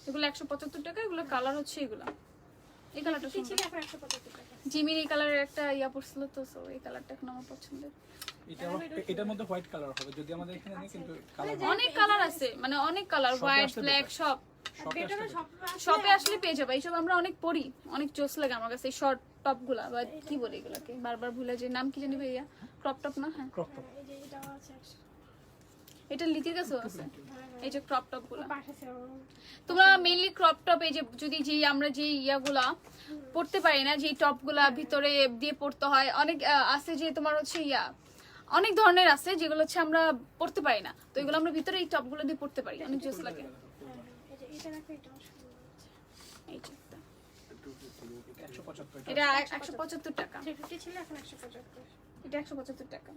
এগুলো 175 টাকা, এগুলো কালার হচ্ছে এগুলা। এই কালারটা কি ছিল, সুন্দর, এখন 175 টাকা। জিমির এই কালারের একটা ইয়া পড়ছিল তো, সো এই কালারটা এখন আমার পছন্দের। এটার মধ্যে হোয়াইট কালার হবে, যদি আমাদের এখানে নেই, কিন্তু কালার অনেক কালার আছে, মানে অনেক কালার, সবই হোয়াইট আসলে ব্ল্যাক better। সব। বেটারও শপে আসলে পেয়ে যাবে। এইসব আমরা অনেক পরি, অনেক জোস লাগে আমার কাছে এই শর্ট টপ গুলা, বা কি বলে এগুলাকে বারবার ভুলে যে নাম কি জানি ভাইয়া, ক্রপ টপ না? হ্যাঁ ক্রপ টপ এই যে এটাও আছে এটা লিটির কাছেও আছে এই যে ক্রপ টপ গুলা। পাঠাছে তোমরা মেইনলি ক্রপ টপ এই যে যদি যে আমরা যে ইয়াগুলা পড়তে পারি না, যে টপ গুলা ভিতরে দিয়ে পড়তে হয়, অনেক আছে যে তোমার হচ্ছে অনেক ধরনের আছে যেগুলো হচ্ছে আমরা পড়তে পারি না, তো এগুলো আমরা ভিতরে এই টপ গুলো দিয়ে পড়তে পারি, অনেক জোস লাগে। এই যে এটা রাখো, এটাও সুন্দর আছে। এই যে একটা। 175 এটা 175 টাকা, 350 ছিল, এখন 175। এটা 175 টাকা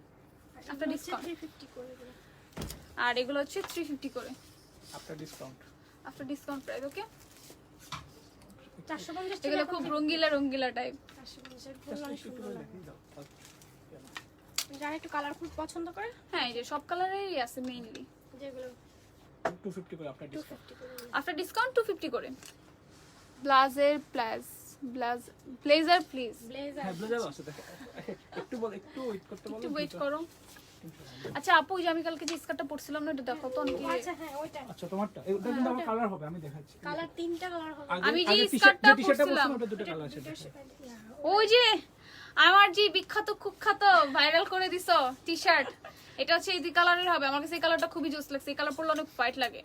আফটার After discount. 350 করে দিলাম। আর এগুলো হচ্ছে 350 করে after discount. After discount price. Okay 450 এগুলো খুব রঙ্গিলা রঙ্গিলা টাইপ। 450 ফুল অনেক সুন্দর লাগে। দাও যারা একটু কালারফুল পছন্দ করে, হ্যাঁ এই যে সব কালারেরই আছে মেইনলি। যেগুলো 250 করে আফটার ডিসকাউন্ট। 250 করে দিলাম। আফটার ডিসকাউন্ট 250 করে। ব্লেজার প্লিজ ব্লেজার হ্যাঁ ব্লেজার আছে দেখো, একটু ওয়েট করতে বলো, একটু ওয়েট করো। আচ্ছা আপু, ওই যে আমি কালকে যে স্কার্টটা পরছিলাম না, এটা দেখো তো অনেকে। আচ্ছা হ্যাঁ ওইটা আচ্ছা তোমারটা এটা কিন্তু আমার কালার হবে, আমি দেখাচ্ছি। কালার তিনটা কালার হবে। আমি যে স্কার্টটা টি-শার্টটা পরছিলাম, ওটা দুটো কালার আছে। ওই যে আমার যে বিখ্যাত কুখ্যাত ভাইরাল করে দিছো টি শার্ট, এটা হচ্ছে এই কালারের হবে। আমার কাছে এই কালারটা খুবই জোস লাগছে, এই কালার পরলে অনেক হোয়াইট লাগে।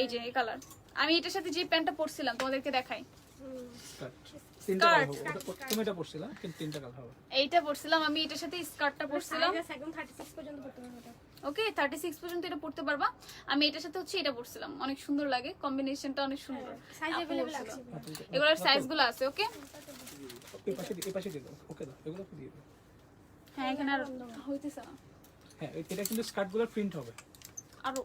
এই যে এই কালার, আমি এটার সাথে যে প্যান্টটা পরছিলাম তোমাদেরকে দেখাই, তিনটা কালার হবে, তুমি এটা পরছিলা কিন্তু তিনটা কালার হবে। এইটা পরছিলাম আমি, এটার সাথে স্কার্টটা পরছিলাম। সাইজ একদম 36 পর্যন্ত পড়তে পারবে এটা। ওকে 36 পর্যন্ত এটা পরতে পারবা। আমি এটার সাথে হচ্ছে এটা পরছিলাম, অনেক সুন্দর লাগে, কম্বিনেশনটা অনেক সুন্দর। সাইজ আপু अवेलेबल বলছিল। আছে। এগুলোর সাইজগুলো আছে। ওকে এই পাশে দিয়ে দাও, ওকে দাও, এগুলো দিয়ে দাও। হ্যাঁ এখানে আর হইতেছে না, হ্যাঁ এটা কিন্তু স্কার্টগুলোর প্রিন্ট হবে। আরো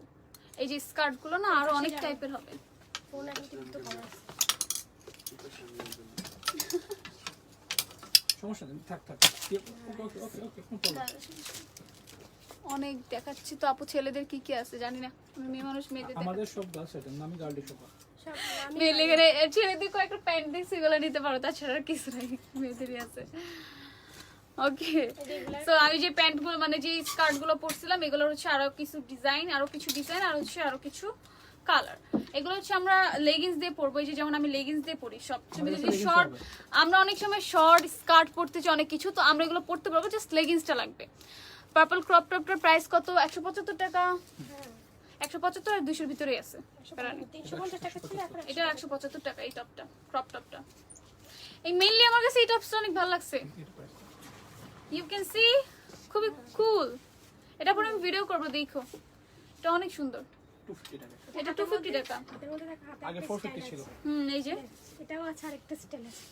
এই যে স্কার্টগুলো না আরো অনেক টাইপের হবে। ফোন একটু তো করা আছে। সমস্যা নেই, থাক ওকে ওকে ওকে কোনো প্রবলেম। অনেক দেখাচ্ছি তো আপু, ছেলেদের কি কি আছে জানি না, আমি মেয়ে মানুষ মেয়েদের আমাদের সব গার্লস আইটেম, আমি গার্লি সব। সব আমি মেয়ে লেগে ছেলেদের কয়েকটা প্যান্ট দেখছি, এগুলো নিতে পারো, তাছাড়া আর কিছু নাই, মেয়েদেরই আছে। ওকে সো আমি যে প্যান্টগুলো মানে যে স্কার্টগুলো পরছিলাম, এগুলোর হচ্ছে আরো কিছু ডিজাইন, আর হচ্ছে আরো কিছু কালার। এগুলো হচ্ছে আমরা লেগিংস দিয়ে পরবো, এই যে যেমন আমি লেগিংস দিয়ে পরি সব। যদি শর্ট, আমরা অনেক সময় শর্ট স্কার্ট পরতে চাই অনেক কিছু, তো আমরা এগুলো পরতে পারবো, জাস্ট লেগিংসটা লাগবে। পার্পল ক্রপ টপটার প্রাইস কত? 175 টাকা। 175 আর 200 ভিতরেই আছে। 350 টাকা ছিল, এখন এটা 175 টাকা এই টপটা, ক্রপ টপটা। এই মেইনলি আমার কাছে এই টপসটা অনেক ভালো লাগছে। ইউ ক্যান সি, খুবই কুল। এটা পরে আমি ভিডিও করব, দেখো এটা অনেক সুন্দর। 250 টাকা। এটা 250 টাকা। এর মধ্যে দেখা হাতে আগে একটা 450 style ছিল। আছে। এই যে এটাও আছে, আরেকটা স্টাইল আছে।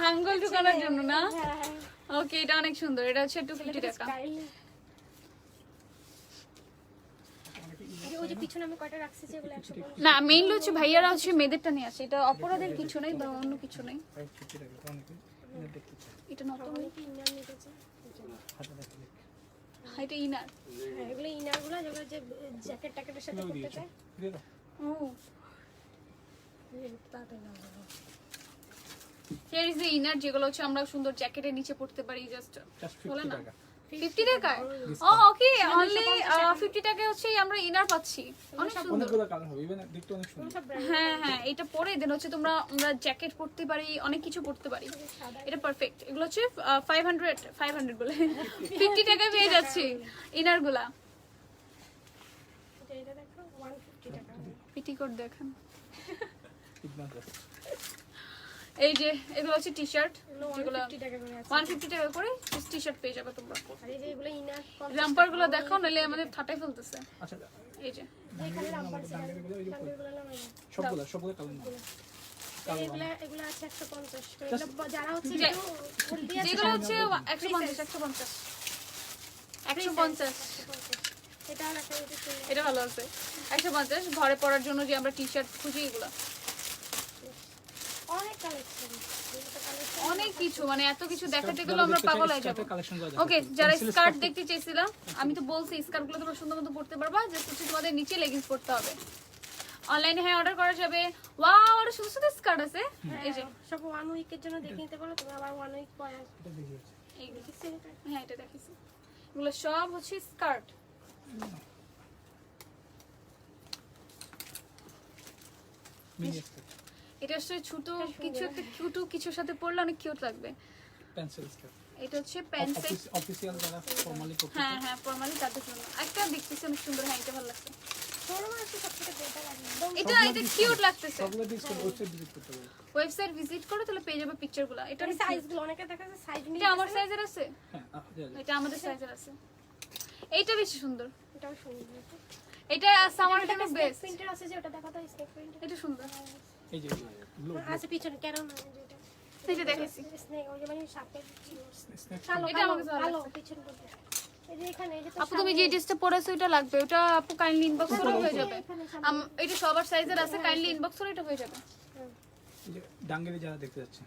আঙ্গুল ঢুকানোর জন্য না? হ্যাঁ হ্যাঁ ওকে এটা অনেক সুন্দর, এটা হচ্ছে 250 টাকা। স্টাইল। ওই যে পিছনে আমি কয়টা রাখছি যেগুলো 150। না মেইনলি হচ্ছে ভাইয়ারা হচ্ছে মেয়েদেরটা নিয়ে আসে, এটা অপরাধের কিছু নেই বা অন্য কিছু নেই। 550 টাকা অনেকে এটা দেখতে চায়। এটা নতুন, অনেকে ইনার নিতে চায়। হাতে দেখে দেখ। এটা ইনার। হ্যাঁ এগুলো ইনারগুলো যেগুলো যে জ্যাকেট ট্যাকেটের সাথে কিভাবে পরতে দিয়েছো? চায়। দিয়ে দাও। ও তাড়াতাড়ি নাও। হিয়ার ইজ দ্য ইনার, যেগুলো হচ্ছে আমরা সুন্দর জ্যাকেটের নিচে পড়তে পারি, জাস্ট জাস্ট বলে 50 না টাকা। 50 টাকায়। ও ওকে অনলি 50 টাকায় হচ্ছে আমরা ইনার পাচ্ছি, অনেক সুন্দর। অনেকগুলো কালার হবে, ইভেন দেখতে অনেক সুন্দর। সব ব্র্যান্ড হ্যাঁ হ্যাঁ এটা পরে দেন হচ্ছে আমরা জ্যাকেট পরতে পারি, অনেক কিছু পরতে পারি, এটা পারফেক্ট। এগুলো হচ্ছে 500 বলে 50 টাকায় পেয়ে যাচ্ছি ইনার গুলা। এটা দেখো 150 টাকা। পেটিকোট দেখেন, ইগনাস এই যে এগুলো হচ্ছে টি শার্ট, এগুলো যেগুলো 150 টাকা করে আছে। 150 টাকা করে টি শার্ট পেয়ে যাবে তোমরা। আর এই যে এগুলো ইনার জাম্পার গুলো দেখো, নাহলে আমাদের ঠাটাই ফেলতেছে। আচ্ছা এই যে এখানে নাম্বার আছে। ডাঙ্গারগুলো এই যে ডাঙ্গারগুলো নামাই। সবগুলো কালার নাও। এগুলো আছে 150 করে। Just- এগুলো যারা হচ্ছে যে- একটু হেলদি আছে যেগুলো হচ্ছে 150 150 এটা রাখা এটা ছিল। এটা ভালো আছে। 150 ঘরে পরার জন্য যে আমরা টি শার্ট খুঁজি, এগুলো অনেক কালেকশন। অনেক কিছু, মানে এত কিছু দেখাতে Skirt গেলে যারা আমরা দেখতে পাগল চায়, হয়ে যাবো। skirt-এর collection গুলো দেখো। ওকে যারা Pencil স্কার্ট skirt দেখতে চাইছিলাম, আমি তো বলছি স্কার্ট গুলো তোমরা সুন্দর মতো পড়তে পারবা, জাস্ট হচ্ছে তোমাদের নিচে লেগিংস পড়তে হবে। অনলাইনে হ্যাঁ অর্ডার করা যাবে। ওয়াও আর সুন্দর সুন্দর স্কার্ট আছে, এই যে সব 1 উইকের জন্য দেখে নিতে পারো, তুমি আবার 1 উইক পরে এটা দেখিয়েছি। এইগুলো হ্যাঁ এটা দেখিস, এগুলো সব হচ্ছে স্কার্ট। মিনি স্কার্ট, এটা হচ্ছে ছোট কিছু একটা কিউট কিছুর সাথে পরলে অনেক কিউট লাগবে। পেন্সিল স্কার্ট, এটা হচ্ছে প্যান্ট অফিসিয়াল যারা ফর্মালি পড়তে হ্যাঁ হ্যাঁ ফর্মালি তাদের জন্য একটা দেখতেছি অনেক সুন্দর, হ্যাঁ এটা ভালো লাগছে। ফর্মাল আছে সবথেকে বেটার একদম। এটা কিউট লাগতেছে। সবগুলো ডিসকাউন্ট ওয়েবসাইট ভিজিট করতে হবে। ওয়েবসাইট ভিজিট করো তাহলে পেয়ে যাবে পিকচারগুলো। এটা এটা সাইজগুলো অনেকে দেখা যায় সাইজ নিয়ে এটা আমার সাইজের আছে, হ্যাঁ এটা আমাদের সাইজের আছে। এইটা বেশি সুন্দর, এটাও সুন্দর। এটা সামারের জন্য বেস্ট। প্রিন্টার আছে যে ওটা দেখা তো স্নেক প্রিন্ট। এটা সুন্দর, এই যে ব্লু আছে পিছনে কেন না যেটা এটা দেখাইছি। স্নেক ওই যে মানে সাপের স্ন্যাপ কালো এটা আমাকে ভালো কালো লাগছে। পিছনে বলতে এই যে এখানে এই যে আপু তুমি যে ড্রেসটা পরেছো এটা লাগবে, ওটা আপু কাইন্ডলি ইনবক্স করে হয়ে যাবে। এটা সবার সাইজের আছে, কাইন্ডলি ইনবক্স করে এটা হয়ে যাবে। এই যে ডাঙ্গেলে যারা দেখতে যাচ্ছে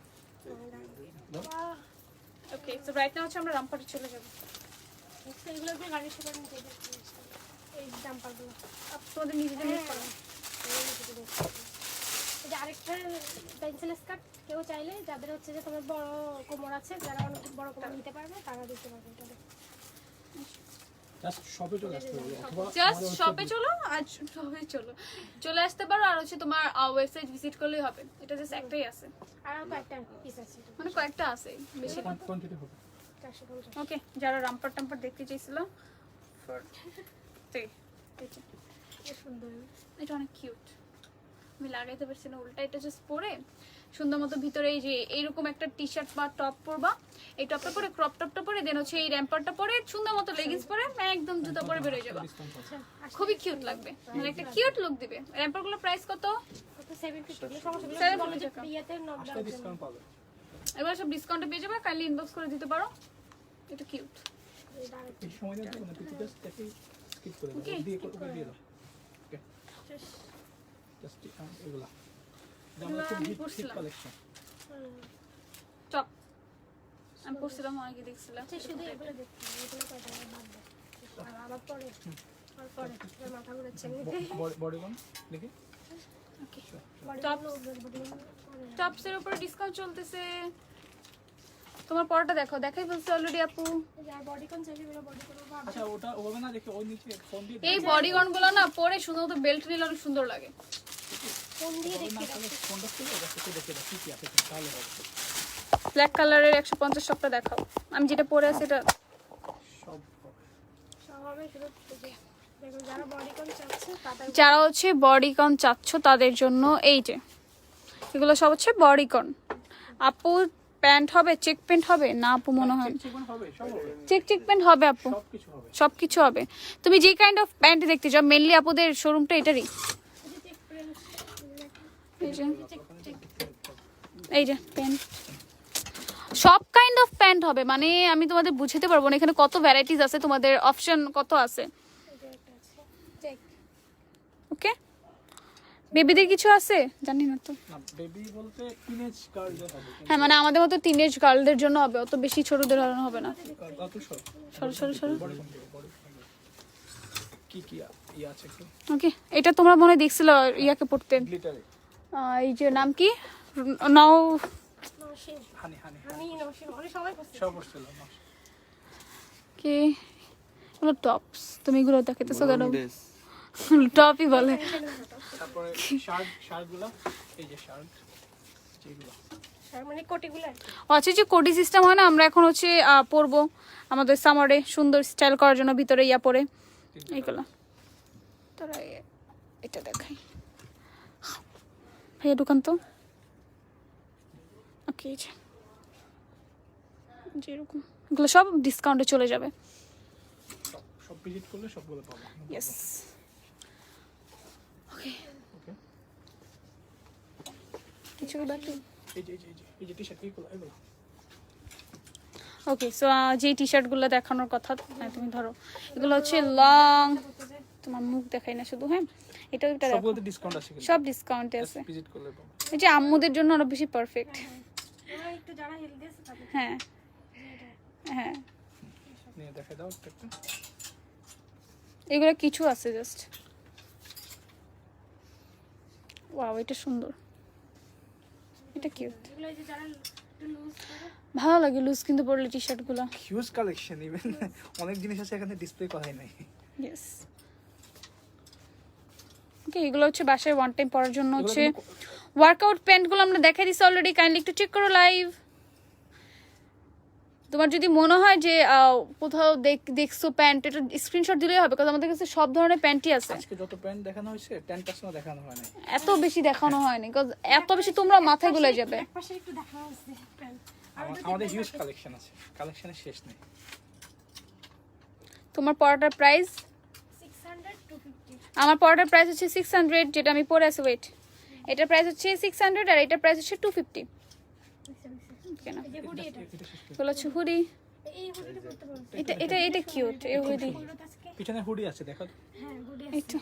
ওকে সো রাইট নাও হচ্ছে আমরা রামপাটে চলে যাব। এগুলো দিয়ে গাড়ি সেবার নিতে যাচ্ছি এই জাম্পারগুলো আপু তোমাদের নিজেদের মেক করো। এই যে আরেকটা পেন্সিল স্কার্ট কেউ চাইলে যাদের হচ্ছে যে তোমার বড় কোমর আছে, যারা অনেক বড় কোমর নিতে পারবে তারা দিতে পারবে এটা। জাস্ট শপে চলে আসতে হবে অথবা জাস্ট শপে চলো, আজ শপে চলে আসতে পারো। আর হচ্ছে তোমার ওয়েবসাইট ভিজিট করলেই হবে। এটা জাস্ট একটাই আছে, আর কয়েকটা পিস আছে এটা মানে কয়েকটা আছে বেশি। কোয়ান্টিটি হবে 450। ওকে যারা রামপাট টাম্পাট দেখতে চাইছিল সুন্দর এটা অনেক কিউট। আমি লাগাইতে পারছি না উল্টা, এটা জাস্ট পরে সুন্দর মতো ভিতরে এই যে এইরকম একটা টি শার্ট বা টপ পরবা, এই টপটা পরে ক্রপ টপটা পরে দেন হচ্ছে এই র্যাম্পারটা পরে সুন্দর মতো লেগিংস পরে একদম জুতা পরে বের হয়ে যাবা, ডিসকাউন্ট পাবে। খুবই কিউট লাগবে, মানে একটা কিউট লুক দিবে। র্যাম্পার গুলো প্রাইস কত? কত 750 সমস্যা 750 বলো যে ইয়েতে নক আসলে দাও ডিসকাউন্ট পাবে। এগুলো সব ডিসকাউন্টে পেয়ে যাবে, কাইন্ডলি ইনবক্স করে দিতে পারো। এটা কিউট। এই সময় দিয়ে না কিছু জাস্ট দেখে স্কিপ করে দাও, Okay, দিয়ে skip করে দিয়ে দাও। ওকে জাস্ট এগুলা আমরা খুব আমি হিট পরছিলাম। কালেকশন। টপ আমি পড়ছিলাম অনেকে দেখছিলাম। শুধু এগুলো দেখতে এগুলো কয়টা বাদ দাও আর আবার পরে আর পরে আমার মাথা ঘুরাচ্ছে বডিগন দেখি ওকে টপ টপসের উপরে ডিসকাউন্ট চলতেছে। তোমার পরটা দেখো, দেখাই বলছি অলরেডি আপু। আর বডিকন চাইলে এগুলো বডিকন ভাব আচ্ছা ওটা হবে না দেখি ওই নিচে ফোন দিয়ে এই বডিগন গুলো না পরে শুধুমাত্র বেল্ট নিলে অনেক সুন্দর লাগে। ফোন দিয়ে হবে না দেখতে তাহলে ফোনটা খুলে দেখো দেখে দাও কি কি আছে তাহলে হবে ব্ল্যাক কালারের 150 সবটা দেখাও। আমি যেটা পরে আছি এটা সব হবে। সব হবে শুধু দেখো যারা বডিকন চাচ্ছে তাদের যারা হচ্ছে বডিকন চাচ্ছ তাদের জন্য এই যে এগুলো সব হচ্ছে বডিকন। আপু প্যান্ট হবে, চেক প্যান্ট হবে না আপু? মনে হয় চিকন হবে সব হবে চেক প্যান্ট হবে আপু, সবকিছু হবে। সবকিছু হবে। তুমি যে কাইন্ড অফ প্যান্ট দেখতে চাও, মেনলি আপুদের শোরুমটা এটারই। এই যে এই যে প্যান্ট, সব কাইন্ড অফ প্যান্ট হবে, মানে আমি তোমাদের বুঝাতে পারবো না এখানে কত ভ্যারাইটিস আছে, তোমাদের অপশন কত আছে। চেক ওকে বেবিদের কিছু আছে জানি না তো। না বেবি বলতে টিনেজ গার্লদের হবে হ্যাঁ মানে আমাদের মতো টিনেজ গার্লদের জন্য হবে, অত বেশি ছোটদের হবে না। অত সব সরো সরো সরো। বডিকন কি কি আছে একটু ওকে এটা তোমরা মনে হয় দেখছিল ইয়াকে পড়তে, গ্লিটারে এই যে নাম কি নাও নশিন হানি হানি আমি নশিন অনেক সবাই করছে সব বসছিল না কি এগুলো টপস, তুমি এগুলো দেখাইতেছো কেন? টপই বলে। তারপরে শার্টগুলো এই যে শার্ট যেগুলো মানে কোটিগুলো আর কি। আচ্ছা যে কোডি সিস্টেম হয় না, আমরা এখন হচ্ছে পরবো আমাদের সামারে সুন্দর স্টাইল করার জন্য ভিতরে ইয়া পরে এইগুলো। তারা এটা দেখাই ভাইয়া দোকান তো ওকে এই যে যেরকম এগুলো সব ডিসকাউন্টে চলে যাবে। সব ভিজিট করলে সবগুলো পাবো ইয়েস ওকে ওকে কিছু কি বাকি? এই যে টি-শার্ট এগুলো ওকে সো যে টি শার্টগুলো দেখানোর কথা, হ্যাঁ তুমি ধরো এগুলো হচ্ছে লং, তোমার মুখ দেখাই না শুধু, হ্যাঁ এটা একটা দেখো সবগুলোতে ডিসকাউন্ট আছে কিন্তু সব ডিসকাউন্টে আছে। ভিজিট করলে পাবো এই যে আম্মুদের জন্য আরো বেশি পারফেক্ট। ওরা একটু যারা হেলদি আছে তাদের হ্যাঁ হ্যাঁ নিয়ে দেখাই দাও একটা এগুলো কিছু আছে জাস্ট ওয়াও এটা সুন্দর, এটা কিউট, এগুলো এই যে যারা একটু লুজ করে ভালো লাগে লুজ কিন্তু পরলে টি শার্ট গুলো। হিউজ কালেকশন ইভেন অনেক জিনিস আছে এখানে ডিসপ্লে করাই নাই ইয়েস ওকে, এগুলো হচ্ছে বাসায় ওয়ান টাইম পরার জন্য হচ্ছে ওয়ার্কআউট প্যান্টগুলো আমরা দেখাই দিচ্ছি অলরেডি, কাইন্ডলি একটু চেক করো লাইভ। তোমার যদি মনে হয় যে কোথাও দেখছো প্যান্ট, এটা স্ক্রিনশট দিলেই হবে, কারণ আমাদের কাছে সব ধরনের প্যান্টই আছে। আজকে যত প্যান্ট দেখানো হয়েছে 10% দেখানো হয় না। এত বেশি দেখানো হয়নি, কারণ এত বেশি তোমরা মাথায় গুলে যাবে। একপাশে একটু দেখা হচ্ছে প্যান্ট। আমাদের হিউজ কালেকশন আছে, কালেকশনের শেষ নেই। তোমার পরাটার প্রাইস 600 250 আমার পরাটার প্রাইস হচ্ছে 600, যেটা আমি পরে আছি। ওয়েট, এটার প্রাইস হচ্ছে 600 আর এটার প্রাইস হচ্ছে 250। কেন এই যে হুডি এটা বলো হচ্ছে হুডি, এই হুডিটা করতে বলছি এটা এটা এটা কিউট। এই হুডি হলুদ আজকে পিছনে হুডি আছে দেখো, হ্যাঁ হুডি আছে এইটা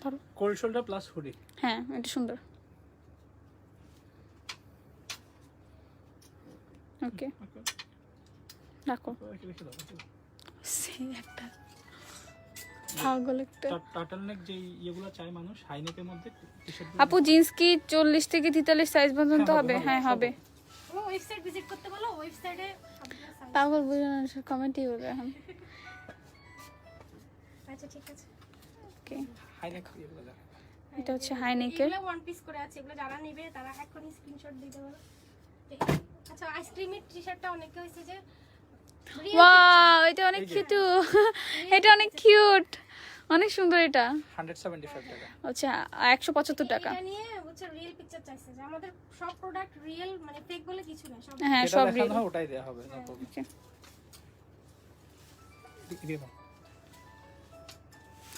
ধরো, কোল্ড শোল্ডার প্লাস হুডি। হ্যাঁ এটা সুন্দর। ওকে রাখো। সেই একটা পাগল একটা। টার্টল নেক যে ইয়েগুলো চাই মানুষ হাইনেকের মধ্যে টি-শার্ট। আপু জিন্স কি 40 থেকে 43 সাইজ পর্যন্ত হবে? হ্যাঁ হবে। ও ওয়েবসাইট ভিজিট করতে বলো, ওয়েবসাইটে আপনারা সাইজ। পাগল বুঝো না, কমেন্টই বলবে এখন। আচ্ছা ঠিক আছে। ওকে, হাইনেক ইয়েগুলো দেখো। এটা হচ্ছে হাই নেকের। এগুলো ওয়ান পিস করে আছে, এগুলো যারা নেবে তারা এখনই স্ক্রিনশট দিতে পারো। আচ্ছা আইসক্রিমের টি-শার্টটা অনেকে হইছে যে ওয়াও, এটা অনেক কিউট। এটা অনেক কিউট, অনেক সুন্দর। এটা 175 টাকা। আচ্ছা 175 টাকা। এটা নিয়ে হচ্ছে রিয়েল পিকচার চাইছে, যে আমাদের সব প্রোডাক্ট রিয়েল, মানে ফেক বলে কিছু না, সব হ্যাঁ এটা সব দেখানো রিয়েল। হয় ওটাই দেয়া হবে না প্রবলেম। ওকে, দিয়ে দাও।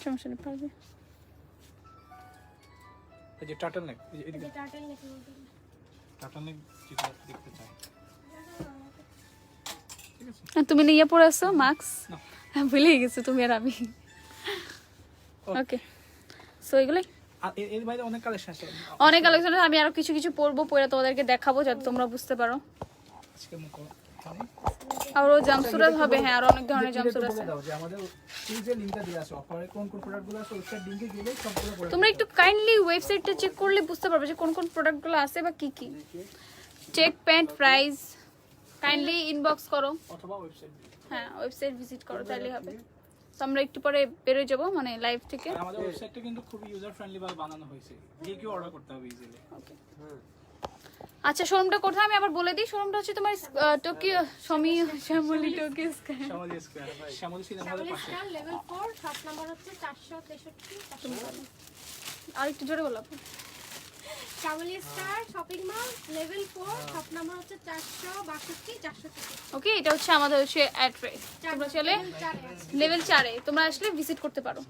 সমস্যা নেই, পারবে। এই যে টার্টল নেক, এই যে এদিকে এটা টার্টেল নেক বলতে। টার্টল নেক যেটা দেখতে চাই, ঠিক আছে? আর তুমি নিয়ে পড়ে আসো মাস্ক, না। ভুলে গেছো তুমি আর আমি। ওকে, সো এগুলাই আর এর বাইরে অনেক কালেকশন আছে। অনেক কালেকশন। আমি আরো কিছু কিছু পরবো, পরে তোমাদেরকে দেখাবো যাতে তোমরা বুঝতে পারো। আজকের মতো এখানে আরো জাম্পসুট হবে, হ্যাঁ আরো অনেক ধরনের জাম্পসুট আছে। দাও যে আমাদের পেজে লিংকটা দেয়া আছে, অফারে কোন কোন প্রোডাক্টগুলো আছে ওয়েবসাইট লিংকে গেলে সবগুলো পড়ে। তোমরা একটু কাইন্ডলি ওয়েবসাইটটা চেক করলে বুঝতে পারবে যে কোন কোন প্রোডাক্টগুলো আছে বা কি কি। Check pant price kindly inbox করো, অথবা ওয়েবসাইট। হ্যাঁ ওয়েবসাইট ভিজিট করো, তাহলেই হবে। তো আমরা একটু পরে বেরোয় যাবো, মানে লাইভ থেকে। আর আমাদের ওয়েবসাইটটা কিন্তু খুবই ইউজার ফ্রেন্ডলি ভাবে বানানো হয়েছে, যে কেউ অর্ডার করতে হবে ইজিলি। ওকে, আচ্ছা শোরুমটা কোথায় আমি আবার বলে দিই। শোরুমটা হচ্ছে তোমার Tokyo Shyamoli Tokyo square. Shyamoli square, Shyamoli সিনেমার শ্যামলী পাশে। স্টার লেভেল 4 শপ নাম্বার হচ্ছে 463। আর একটু জোরে বলো আপু। Shyamoli star shopping mall level 4 shop number হচ্ছে 462 463। ওকে, এটা হচ্ছে আমাদের হচ্ছে অ্যাড্রেস। তোমরা চলে লেভেল 4-এ তোমরা আসলে ভিজিট করতে পারো।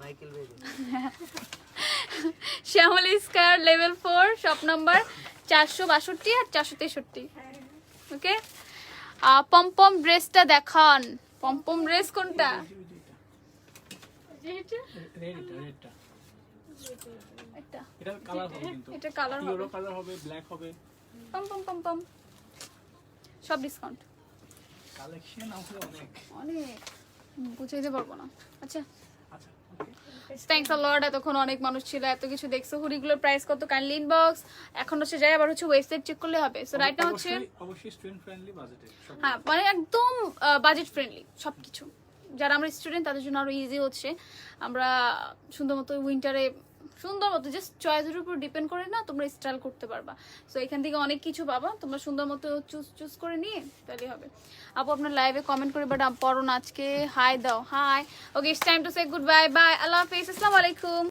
Shyamoli square level 4 shop number 462 আর 463। ওকে, পমপম ড্রেসটা দেখান। পমপম ড্রেস কোনটা? রেডটা এটা এটা কালার হবে কিন্তু, এটা কালার হবে, ইয়েলো কালার হবে, ব্ল্যাক হবে। পমপম পমপম সব ডিসকাউন্ট। কালেকশন আছে অনেক, অনেক বুঝাইতে পারবো না। আচ্ছা আচ্ছা ওকে। থ্যাঙ্কস আ লট, এতক্ষণ অনেক মানুষ ছিল, এত কিছু দেখছো। হুডিগুলোর প্রাইস কত কাইন্ডলি ইনবক্স। এখন হচ্ছে যাই, আবার হচ্ছে ওয়েবসাইট চেক করলে হবে। সো রাইট নাও হচ্ছে অবশ্যই স্টুডেন্ট ফ্রেন্ডলি বাজেটে। হ্যাঁ, মানে একদম বাজেট ফ্রেন্ডলি সবকিছু। যারা আমরা স্টুডেন্ট তাদের জন্য আরো ইজি হচ্ছে। আমরা সুন্দর মতো উইন্টারে সুন্দর মতো জাস্ট চয়েসের উপর ডিপেন্ড করে না তোমরা স্টাইল করতে পারবা। সো এখান থেকে অনেক কিছু পাবা, তোমরা সুন্দর মতো চুজ করে নিয়ে তাহলে হবে। আপু আপনার লাইভে কমেন্ট করে বাট পড়ো না আজকে। হাই দাও, hi. Okay, it's time to say good bye. Bye, আল্লাহ হাফেজ, আসসালামু আলাইকুম।